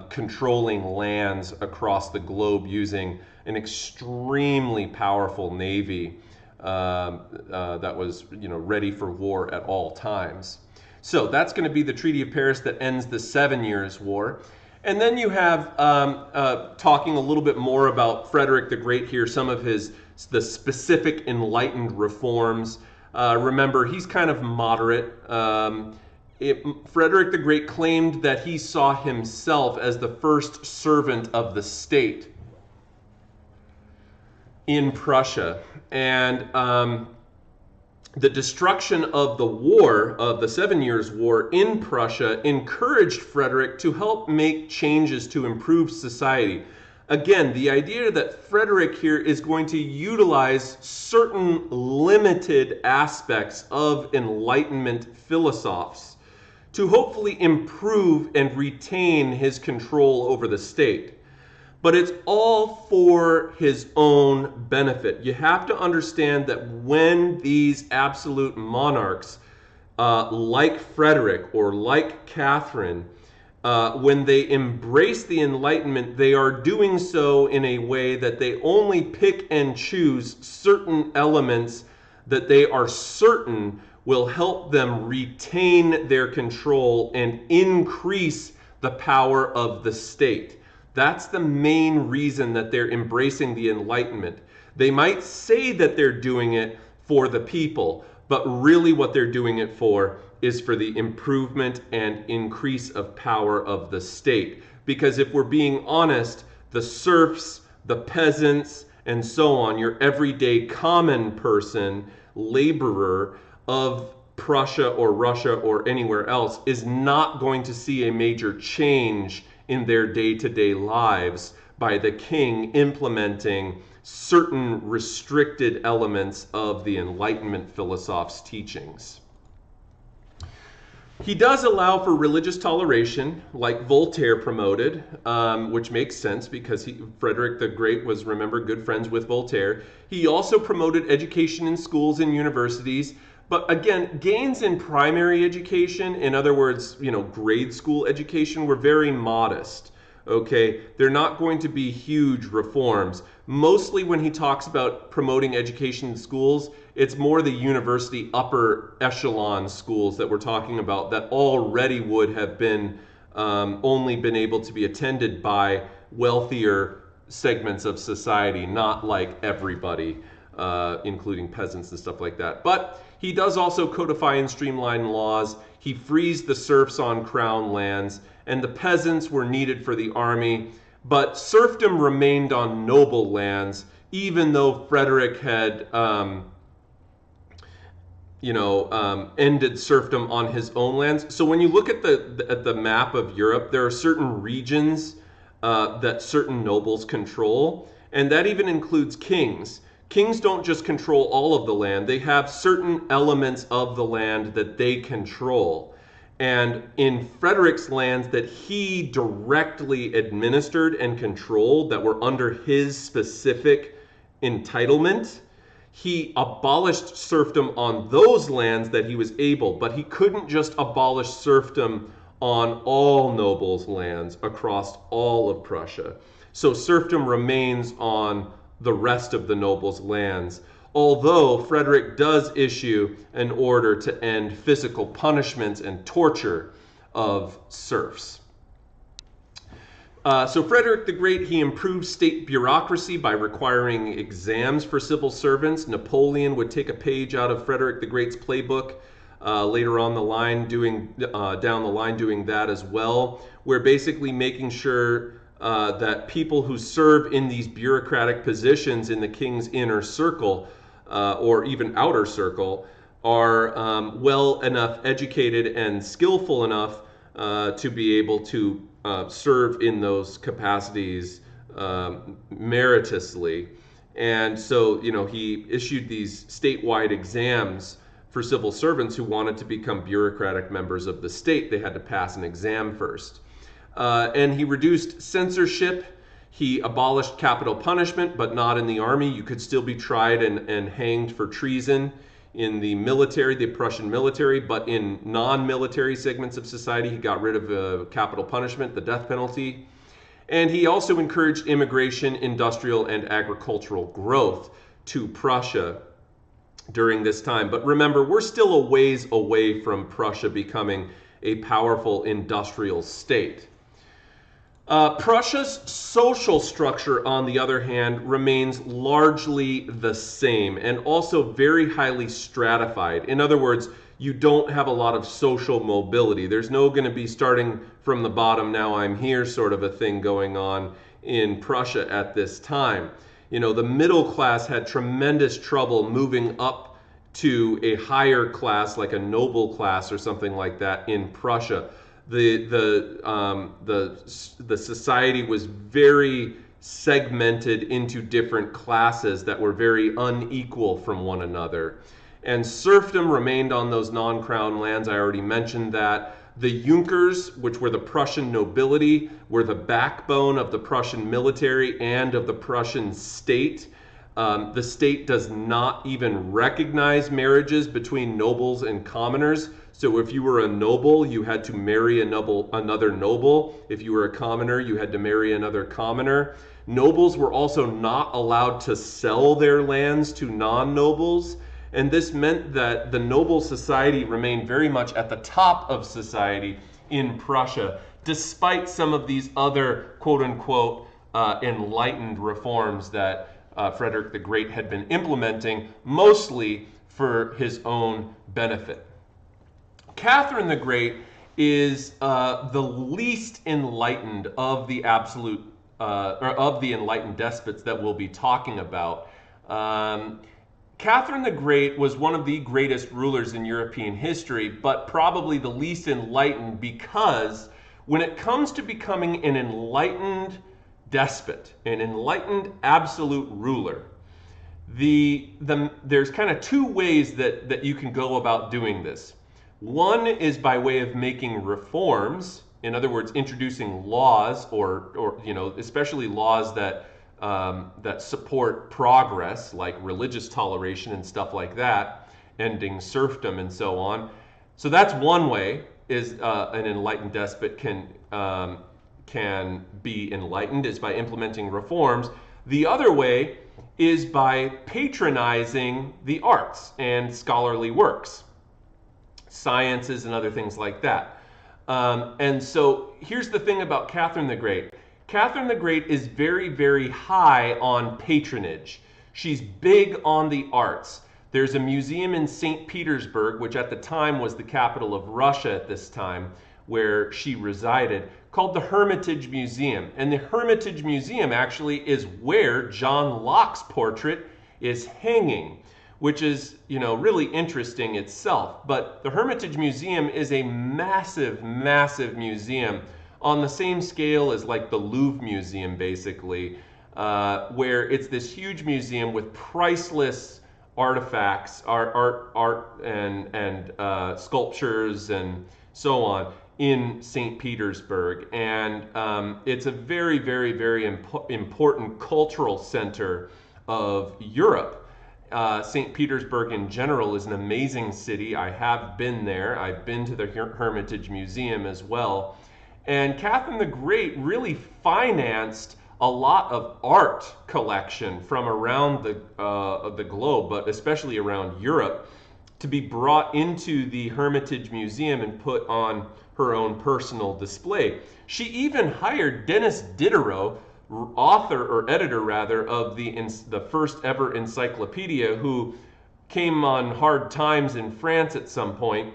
controlling lands across the globe using an extremely powerful navy that was, ready for war at all times. So that's going to be the Treaty of Paris that ends the 7 Years' War. And then you have, talking a little bit more about Frederick the Great here, some of the specific enlightened reforms. Remember, he's kind of moderate. Frederick the Great claimed that he saw himself as the first servant of the state in Prussia. And the destruction of the war, of the 7 Years' War in Prussia, encouraged Frederick to help make changes to improve society. Again, the idea that Frederick here is going to utilize certain limited aspects of Enlightenment philosophes to hopefully improve and retain his control over the state. But it's all for his own benefit. You have to understand that when these absolute monarchs, like Frederick or like Catherine, when they embrace the Enlightenment, they are doing so in a way that they only pick and choose certain elements that they are certain will help them retain their control and increase the power of the state. That's the main reason that they're embracing the Enlightenment. They might say that they're doing it for the people, but really what they're doing it for is for the improvement and increase of power of the state. Because if we're being honest, the serfs, the peasants, and so on, your everyday common person, laborer of Prussia or Russia or anywhere else, is not going to see a major change in their day-to-day lives by the king implementing certain restricted elements of the Enlightenment philosophes' teachings. He does allow for religious toleration, like Voltaire promoted, which makes sense because Frederick the Great was, remember, good friends with Voltaire. He also promoted education in schools and universities, but again, gains in primary education, in other words, grade school education, were very modest. Okay, they're not going to be huge reforms. Mostly when he talks about promoting education in schools, it's more the university upper echelon schools that we're talking about that already would have been only been able to be attended by wealthier segments of society, not like everybody, including peasants and stuff like that. But he does also codify and streamline laws. He frees the serfs on crown lands, and the peasants were needed for the army. But serfdom remained on noble lands, even though Frederick had ended serfdom on his own lands. So when you look at the map of Europe, there are certain regions that certain nobles control, and that even includes kings. Kings don't just control all of the land. They have certain elements of the land that they control. And in Frederick's lands that he directly administered and controlled, that were under his specific entitlement, he abolished serfdom on those lands that he was able, but he couldn't just abolish serfdom on all nobles' lands across all of Prussia. So serfdom remains on the rest of the nobles' lands, although Frederick does issue an order to end physical punishments and torture of serfs. So Frederick the Great, he improved state bureaucracy by requiring exams for civil servants. Napoleon would take a page out of Frederick the Great's playbook later on the line, doing that as well, where basically making sure that people who serve in these bureaucratic positions in the king's inner circle or even outer circle are well enough educated and skillful enough to be able to serve in those capacities meritoriously. And so, he issued these statewide exams for civil servants who wanted to become bureaucratic members of the state. They had to pass an exam first. And he reduced censorship. He abolished capital punishment, but not in the army. You could still be tried and hanged for treason in the military, the Prussian military, but in non-military segments of society, he got rid of capital punishment, the death penalty. And he also encouraged immigration, industrial, and agricultural growth to Prussia during this time. But remember, we're still a ways away from Prussia becoming a powerful industrial state. Prussia's social structure, on the other hand, remains largely the same and also very highly stratified. In other words, you don't have a lot of social mobility. There's no going to be starting from the bottom, now I'm here sort of a thing going on in Prussia at this time. The middle class had tremendous trouble moving up to a higher class, like a noble class or something like that in Prussia. The society was very segmented into different classes that were very unequal from one another. And serfdom remained on those non-crown lands. I already mentioned that. The Junkers, which were the Prussian nobility, were the backbone of the Prussian military and of the Prussian state. The state does not even recognize marriages between nobles and commoners. So if you were a noble, you had to marry another noble. If you were a commoner, you had to marry another commoner. Nobles were also not allowed to sell their lands to non-nobles. And this meant that the noble society remained very much at the top of society in Prussia, despite some of these other quote-unquote enlightened reforms that Frederick the Great had been implementing, mostly for his own benefit. Catherine the Great is the least enlightened of the absolute, or of the enlightened despots that we'll be talking about. Catherine the Great was one of the greatest rulers in European history, but probably the least enlightened, because when it comes to becoming an enlightened despot, an enlightened absolute ruler, there's kind of two ways that you can go about doing this. One is by way of making reforms, in other words, introducing laws or especially laws that support progress, like religious toleration and stuff like that, ending serfdom and so on. So that's one way is an enlightened despot can be enlightened, is by implementing reforms. The other way is by patronizing the arts and scholarly works, sciences and other things like that. And so here's the thing about Catherine the Great. Catherine the Great is very, very high on patronage. She's big on the arts. There's a museum in St. Petersburg, which at the time was the capital of Russia at this time, where she resided, called the Hermitage Museum. And the Hermitage Museum actually is where John Locke's portrait is hanging, which is, really interesting itself. But the Hermitage Museum is a massive, massive museum on the same scale as like the Louvre Museum, basically, where it's this huge museum with priceless artifacts, art and sculptures and so on in St. Petersburg. And it's a very, very, very important cultural center of Europe. St. Petersburg in general is an amazing city. I have been there. I've been to the Hermitage Museum as well. And Catherine the Great really financed a lot of art collection from around the globe, but especially around Europe, to be brought into the Hermitage Museum and put on her own personal display. She even hired Denis Diderot, author or editor rather of the first ever encyclopedia, who came on hard times in France at some point.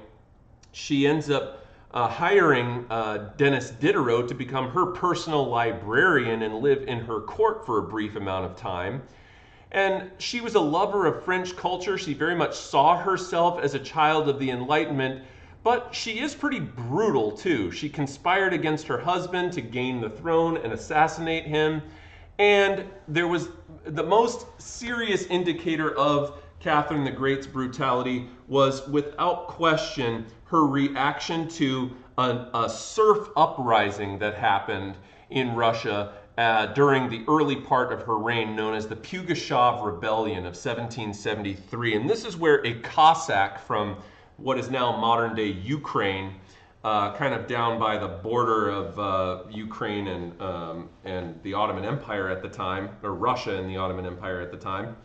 She ends up hiring Denis Diderot to become her personal librarian and live in her court for a brief amount of time. And she was a lover of French culture. She very much saw herself as a child of the Enlightenment, but she is pretty brutal too. She conspired against her husband to gain the throne and assassinate him. And there was the most serious indicator of Catherine the Great's brutality was, without question, her reaction to a serf uprising that happened in Russia during the early part of her reign, known as the Pugachev Rebellion of 1773. And this is where a Cossack from what is now modern-day Ukraine, kind of down by the border of Ukraine and the Ottoman Empire at the time, or Russia and the Ottoman Empire at the time,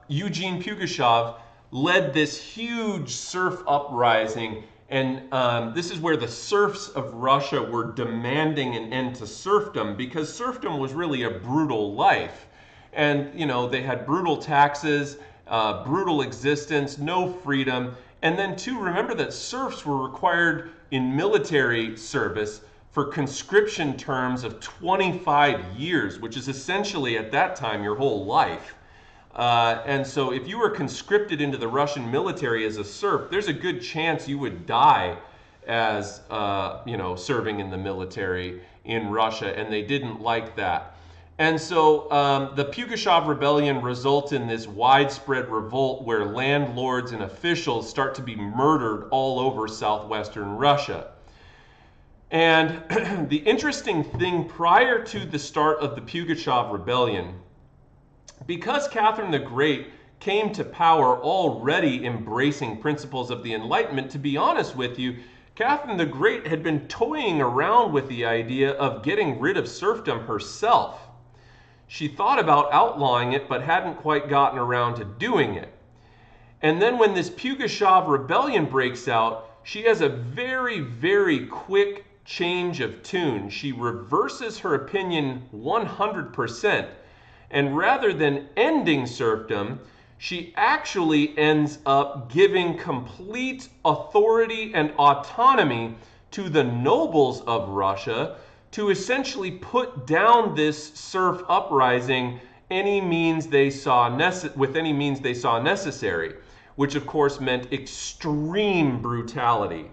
Eugene Pugachev led this huge serf uprising, and this is where the serfs of Russia were demanding an end to serfdom, because serfdom was really a brutal life. And, they had brutal taxes, brutal existence, no freedom. And then too, remember that serfs were required in military service for conscription terms of 25 years, which is essentially at that time your whole life. And so if you were conscripted into the Russian military as a serf, there's a good chance you would die as, serving in the military in Russia, and they didn't like that. And so the Pugachev Rebellion results in this widespread revolt where landlords and officials start to be murdered all over southwestern Russia. And the interesting thing, prior to the start of the Pugachev Rebellion, because Catherine the Great came to power already embracing principles of the Enlightenment, to be honest with you, Catherine the Great had been toying around with the idea of getting rid of serfdom herself. She thought about outlawing it, but hadn't quite gotten around to doing it. And then when this Pugachev Rebellion breaks out, she has a very, very quick change of tune. She reverses her opinion 100%. And rather than ending serfdom, she actually ends up giving complete authority and autonomy to the nobles of Russia to essentially put down this serf uprising with any means they saw necessary, which of course meant extreme brutality.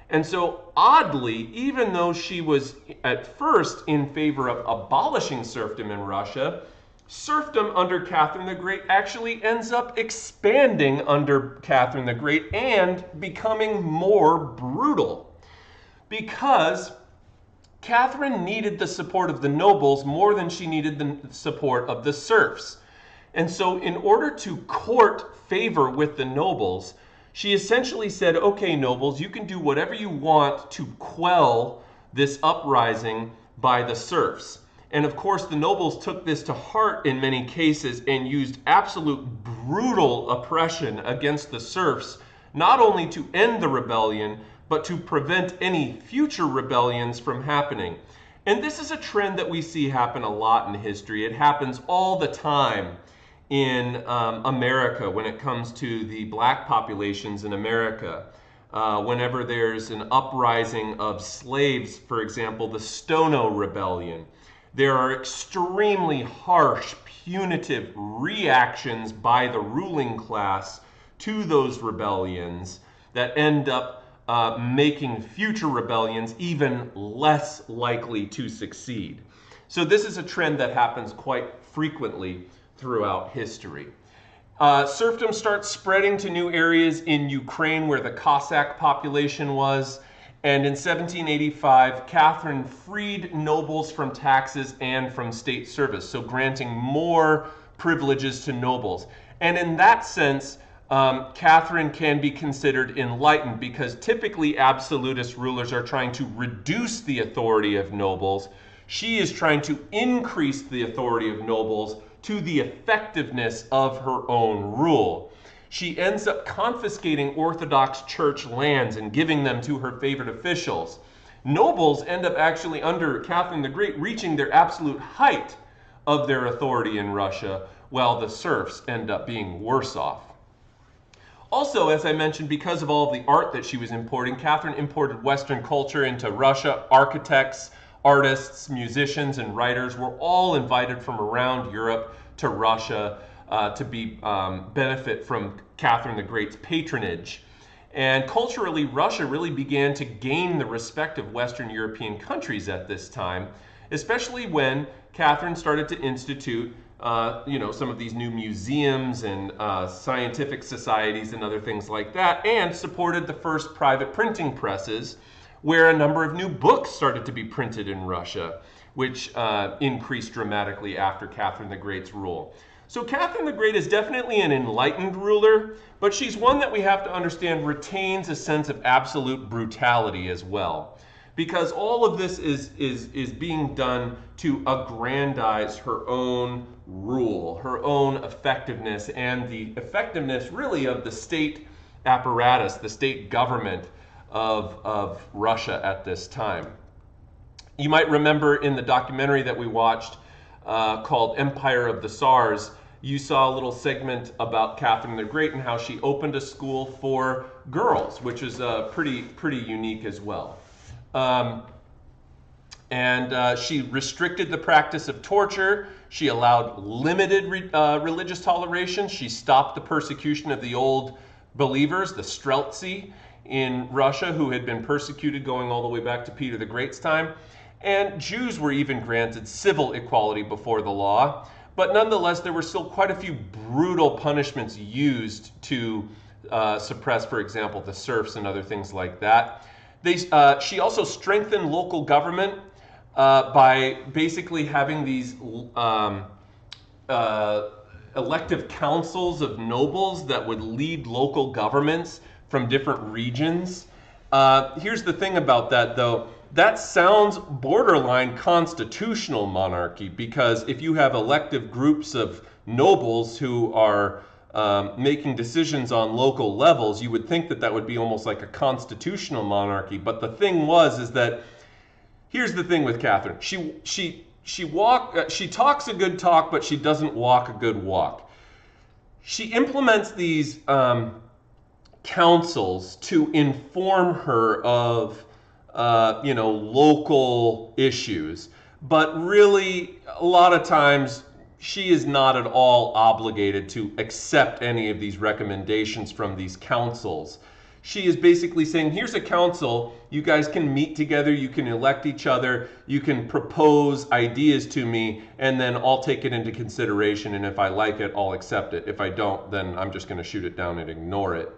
And so oddly, even though she was at first in favor of abolishing serfdom in Russia, Serfdom under Catherine the Great actually ends up expanding under Catherine the Great and becoming more brutal, because Catherine needed the support of the nobles more than she needed the support of the serfs. And so in order to court favor with the nobles, she essentially said, okay, nobles, you can do whatever you want to quell this uprising by the serfs. And of course, the nobles took this to heart in many cases and used absolute brutal oppression against the serfs, not only to end the rebellion, but to prevent any future rebellions from happening. And this is a trend that we see happen a lot in history. It happens all the time in America when it comes to the black populations in America. Whenever there's an uprising of slaves, for example, the Stono Rebellion, there are extremely harsh, punitive reactions by the ruling class to those rebellions that end up making future rebellions even less likely to succeed. So this is a trend that happens quite frequently throughout history. Serfdom starts spreading to new areas in Ukraine where the Cossack population was. And in 1785, Catherine freed nobles from taxes and from state service, so granting more privileges to nobles. And in that sense, Catherine can be considered enlightened, because typically absolutist rulers are trying to reduce the authority of nobles. She is trying to increase the authority of nobles to the effectiveness of her own rule. She ends up confiscating Orthodox Church lands and giving them to her favorite officials. Nobles end up actually under Catherine the Great reaching their absolute height of their authority in Russia, while the serfs end up being worse off. Also, as I mentioned, because of all of the art that she was importing, Catherine imported Western culture into Russia. Architects, artists, musicians, and writers were all invited from around Europe to Russia to benefit from Catherine the Great's patronage. And culturally, Russia really began to gain the respect of Western European countries at this time, especially when Catherine started to institute some of these new museums and scientific societies and other things like that, and supported the first private printing presses, where a number of new books started to be printed in Russia, which increased dramatically after Catherine the Great's rule. So Catherine the Great is definitely an enlightened ruler, but she's one that we have to understand retains a sense of absolute brutality as well, because all of this is being done to aggrandize her own rule, her own effectiveness, and the effectiveness really of the state apparatus, the state government of Russia at this time. You might remember in the documentary that we watched called Empire of the Tsars, you saw a little segment about Catherine the Great and how she opened a school for girls, which is pretty unique as well. She restricted the practice of torture. She allowed limited religious toleration. She stopped the persecution of the old believers, the Streltsy in Russia, who had been persecuted going all the way back to Peter the Great's time. And Jews were even granted civil equality before the law. But nonetheless, there were still quite a few brutal punishments used to suppress, for example, the serfs and other things like that. She also strengthened local government by basically having these elective councils of nobles that would lead local governments from different regions. Here's the thing about that, though. That sounds borderline constitutional monarchy, because if you have elective groups of nobles who are making decisions on local levels, you would think that that would be almost like a constitutional monarchy. But the thing is that here's the thing with Catherine. She talks a good talk, but she doesn't walk a good walk. She implements these councils to inform her of local issues, but really a lot of times she is not at all obligated to accept any of these recommendations from these councils. She is basically saying, here's a council, you guys can meet together, you can elect each other, you can propose ideas to me, and then I'll take it into consideration, and if I like it, I'll accept it. If I don't, then I'm just going to shoot it down and ignore it.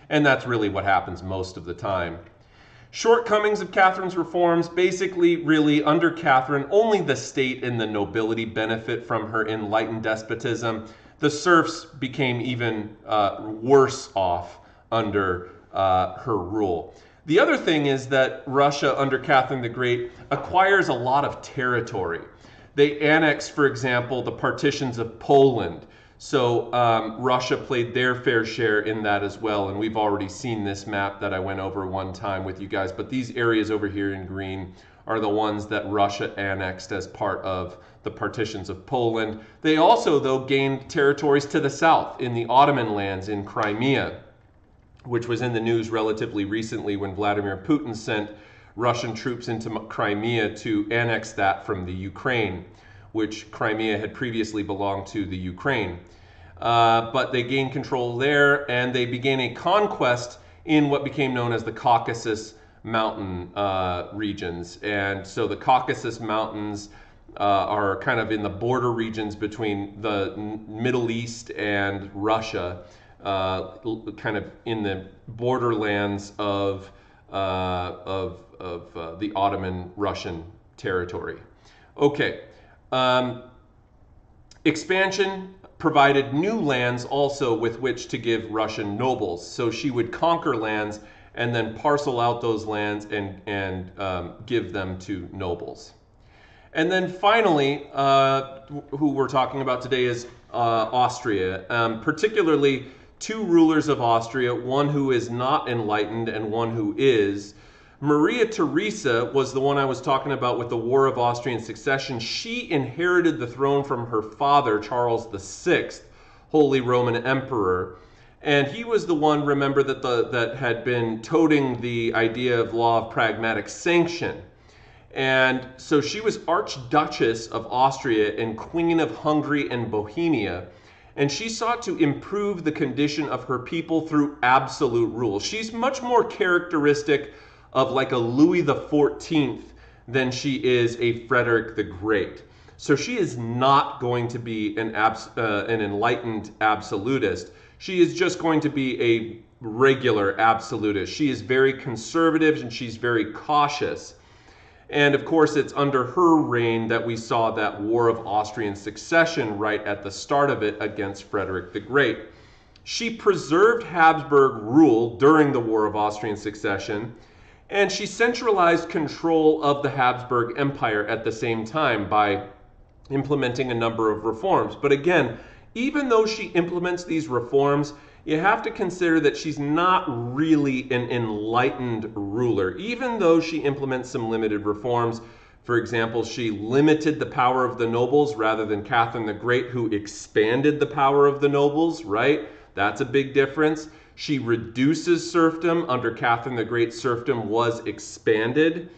And that's really what happens most of the time. Shortcomings of Catherine's reforms, basically, really, under Catherine, only the state and the nobility benefit from her enlightened despotism. The serfs became even worse off under her rule. The other thing is that Russia under Catherine the Great acquires a lot of territory. They annex, for example, the partitions of Poland. So Russia played their fair share in that as well. And we've already seen this map that I went over one time with you guys. But these areas over here in green are the ones that Russia annexed as part of the partitions of Poland. They also, though, gained territories to the south in the Ottoman lands in Crimea, which was in the news relatively recently when Vladimir Putin sent Russian troops into Crimea to annex that from the Ukraine, which Crimea had previously belonged to the Ukraine. But they gained control there, and they began a conquest in what became known as the Caucasus Mountain regions. And so the Caucasus Mountains are kind of in the border regions between the Middle East and Russia, kind of in the borderlands of the Ottoman Russian territory. Okay. Expansion provided new lands also with which to give Russian nobles. So she would conquer lands and then parcel out those lands and give them to nobles. And then finally, who we're talking about today is Austria, particularly two rulers of Austria, one who is not enlightened and one who is. Maria Theresa was the one I was talking about with the War of Austrian Succession. She inherited the throne from her father, Charles VI, Holy Roman Emperor. And he was the one, remember, that had been toting the idea of law of pragmatic sanction. And so she was Archduchess of Austria and Queen of Hungary and Bohemia. And she sought to improve the condition of her people through absolute rule. She's much more characteristic of like a Louis XIV than she is a Frederick the Great. So she is not going to be an enlightened absolutist. She is just going to be a regular absolutist. She is very conservative and she's very cautious. And of course, it's under her reign that we saw that War of Austrian Succession right at the start of it against Frederick the Great. She preserved Habsburg rule during the War of Austrian Succession, and she centralized control of the Habsburg Empire at the same time by implementing a number of reforms. But again, even though she implements these reforms, you have to consider that she's not really an enlightened ruler. Even though she implements some limited reforms, for example, she limited the power of the nobles rather than Catherine the Great, who expanded the power of the nobles, right? That's a big difference. She reduces serfdom. Under Catherine the Great, serfdom was expanded.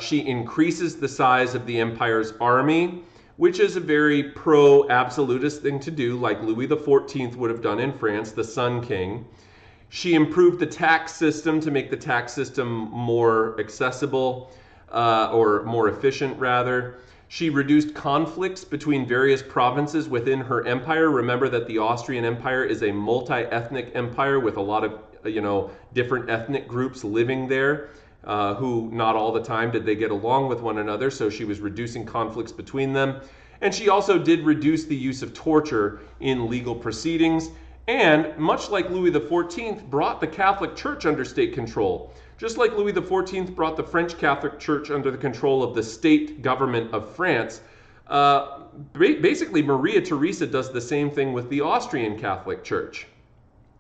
She increases the size of the empire's army, which is a very pro-absolutist thing to do, like Louis XIV would have done in France, the Sun King. She improved the tax system to make the tax system more accessible, or more efficient, rather. She reduced conflicts between various provinces within her empire. Remember that the Austrian Empire is a multi-ethnic empire with a lot of, different ethnic groups living there. Who not all the time did they get along with one another, so she was reducing conflicts between them. And she also did reduce the use of torture in legal proceedings, and much like Louis XIV, brought the Catholic Church under state control. Just like Louis XIV brought the French Catholic Church under the control of the state government of France, basically Maria Theresa does the same thing with the Austrian Catholic Church.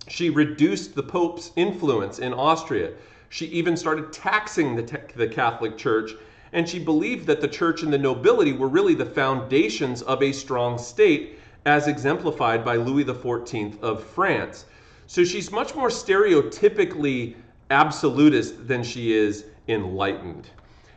She reduced the Pope's influence in Austria. She even started taxing the Catholic Church, and she believed that the church and the nobility were really the foundations of a strong state, as exemplified by Louis XIV of France. So she's much more stereotypically absolutist than she is enlightened.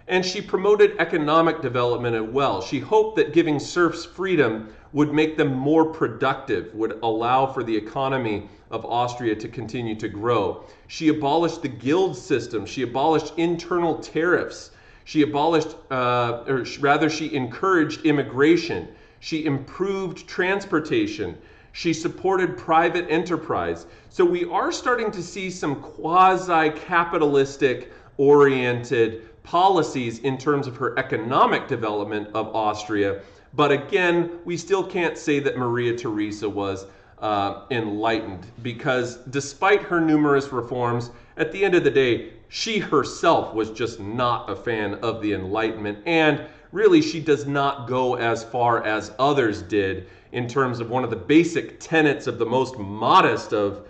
And she promoted economic development as well. She hoped that giving serfs freedom would make them more productive, would allow for the economy of Austria to continue to grow. She abolished the guild system. She abolished internal tariffs. She abolished, or rather, she encouraged immigration. She improved transportation. She supported private enterprise. So we are starting to see some quasi-capitalistic oriented policies in terms of her economic development of Austria. But again, we still can't say that Maria Theresa was enlightened, because despite her numerous reforms, at the end of the day, she herself was just not a fan of the Enlightenment, and really she does not go as far as others did in terms of one of the basic tenets of the most modest of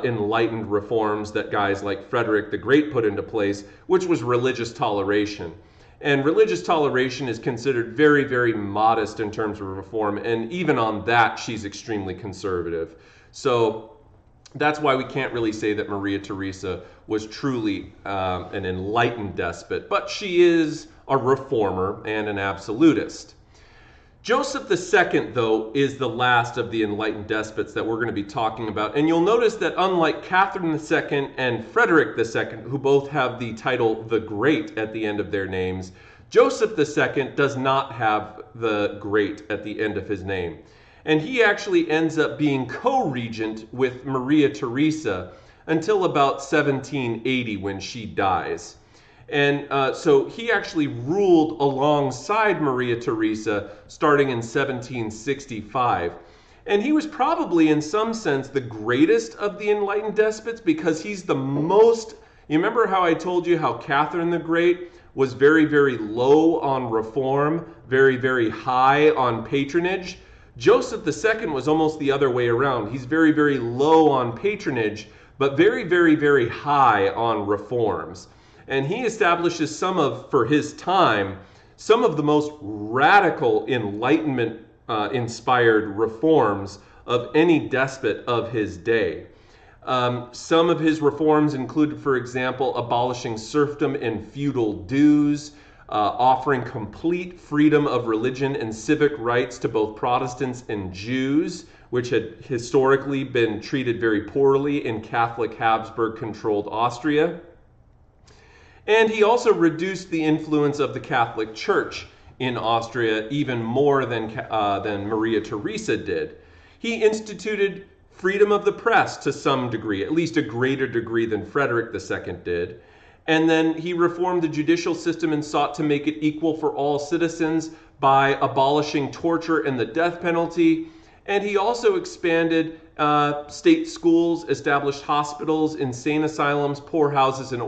enlightened reforms that guys like Frederick the Great put into place, which was religious toleration. And religious toleration is considered very, very modest in terms of reform, and even on that, she's extremely conservative. So that's why we can't really say that Maria Theresa was truly an enlightened despot, but she is a reformer and an absolutist. Joseph II, though, is the last of the enlightened despots that we're going to be talking about. And you'll notice that unlike Catherine II and Frederick II, who both have the title the Great at the end of their names, Joseph II does not have the Great at the end of his name. And he actually ends up being co-regent with Maria Theresa until about 1780 when she dies. And so he actually ruled alongside Maria Theresa starting in 1765. And he was probably, in some sense, the greatest of the enlightened despots, because he's the most... You remember how I told you how Catherine the Great was very, very low on reform, very, very high on patronage? Joseph II was almost the other way around. He's very, very low on patronage, but very, very, very high on reforms. And he establishes for his time, some of the most radical Enlightenment inspired reforms of any despot of his day. Some of his reforms included, for example, abolishing serfdom and feudal dues, offering complete freedom of religion and civic rights to both Protestants and Jews, which had historically been treated very poorly in Catholic Habsburg-controlled Austria. And he also reduced the influence of the Catholic Church in Austria even more than Maria Theresa did. He instituted freedom of the press to some degree, at least a greater degree than Frederick II did. And then he reformed the judicial system and sought to make it equal for all citizens by abolishing torture and the death penalty. And he also expanded state schools, established hospitals, insane asylums, poorhouses, and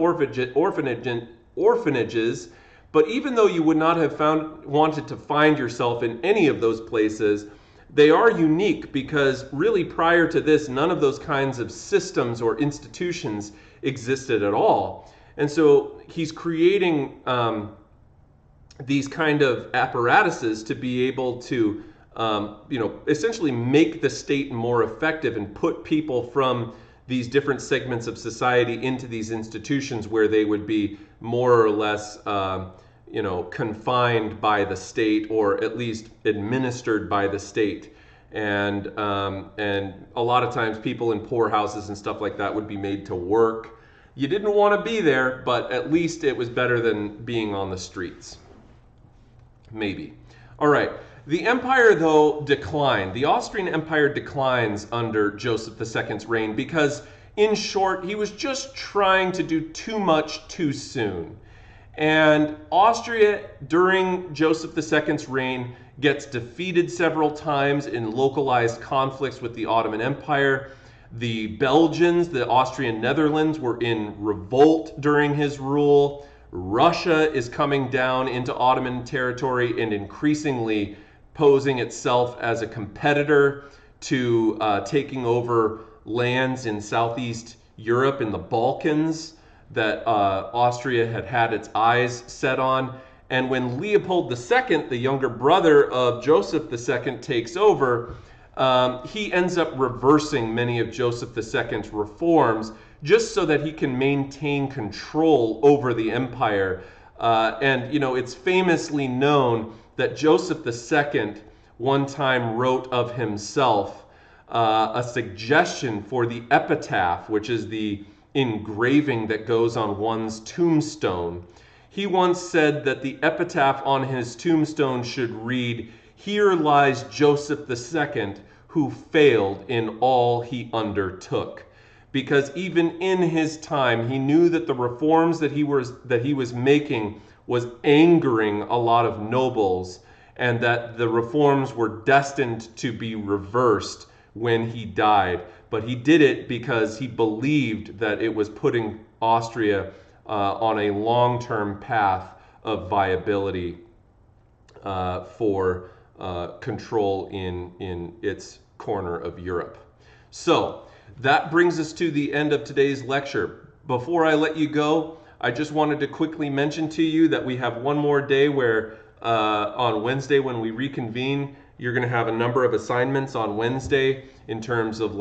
orphanages. But even though you would not have wanted to find yourself in any of those places, they are unique, because really prior to this, none of those kinds of systems or institutions existed at all. And so he's creating these kind of apparatuses to be able to essentially make the state more effective and put people from these different segments of society into these institutions where they would be more or less, confined by the state, or at least administered by the state. And a lot of times people in poorhouses and stuff like that would be made to work. You didn't want to be there, but at least it was better than being on the streets. Maybe. All right. The empire, though, declined. The Austrian Empire declines under Joseph II's reign because, in short, he was just trying to do too much too soon. And Austria, during Joseph II's reign, gets defeated several times in localized conflicts with the Ottoman Empire. The Belgians, the Austrian Netherlands, were in revolt during his rule. Russia is coming down into Ottoman territory and increasingly posing itself as a competitor to taking over lands in Southeast Europe and the Balkans that Austria had its eyes set on. And when Leopold II, the younger brother of Joseph II, takes over, he ends up reversing many of Joseph II's reforms just so that he can maintain control over the empire And it's famously known that Joseph II one time wrote of himself a suggestion for the epitaph, which is the engraving that goes on one's tombstone. He once said that the epitaph on his tombstone should read, "Here lies Joseph II, who failed in all he undertook." Because even in his time, he knew that the reforms that he was making was angering a lot of nobles, and that the reforms were destined to be reversed when he died. But he did it because he believed that it was putting Austria on a long-term path of viability for control in its corner of Europe. So that brings us to the end of today's lecture. Before I let you go, I just wanted to quickly mention to you that we have one more day where on Wednesday when we reconvene, you're going to have a number of assignments on Wednesday in terms of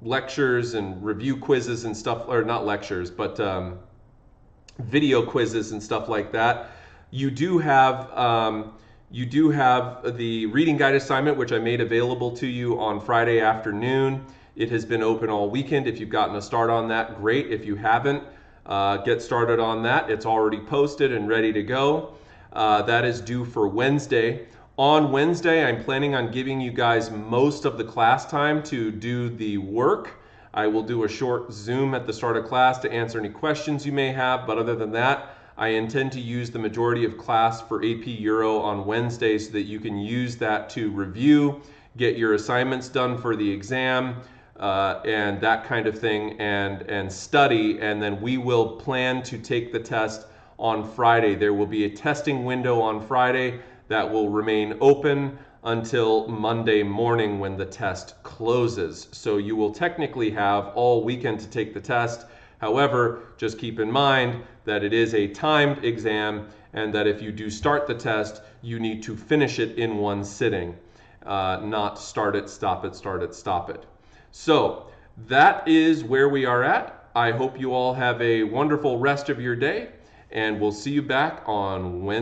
lectures and review quizzes and stuff, or not lectures, but video quizzes and stuff like that. You do have the reading guide assignment, which I made available to you on Friday afternoon. It has been open all weekend. If you've gotten a start on that, great. If you haven't, get started on that. It's already posted and ready to go. That is due for Wednesday. On Wednesday, I'm planning on giving you guys most of the class time to do the work. I will do a short Zoom at the start of class to answer any questions you may have, but other than that, I intend to use the majority of class for AP Euro on Wednesday so that you can use that to review, get your assignments done for the exam, and that kind of thing, and study, and then we will plan to take the test on Friday. There will be a testing window on Friday that will remain open until Monday morning when the test closes. So you will technically have all weekend to take the test. However, just keep in mind that it is a timed exam, and that if you do start the test, you need to finish it in one sitting, not start it, stop it, start it, stop it. So that is where we are at. I hope you all have a wonderful rest of your day, and we'll see you back on Wednesday.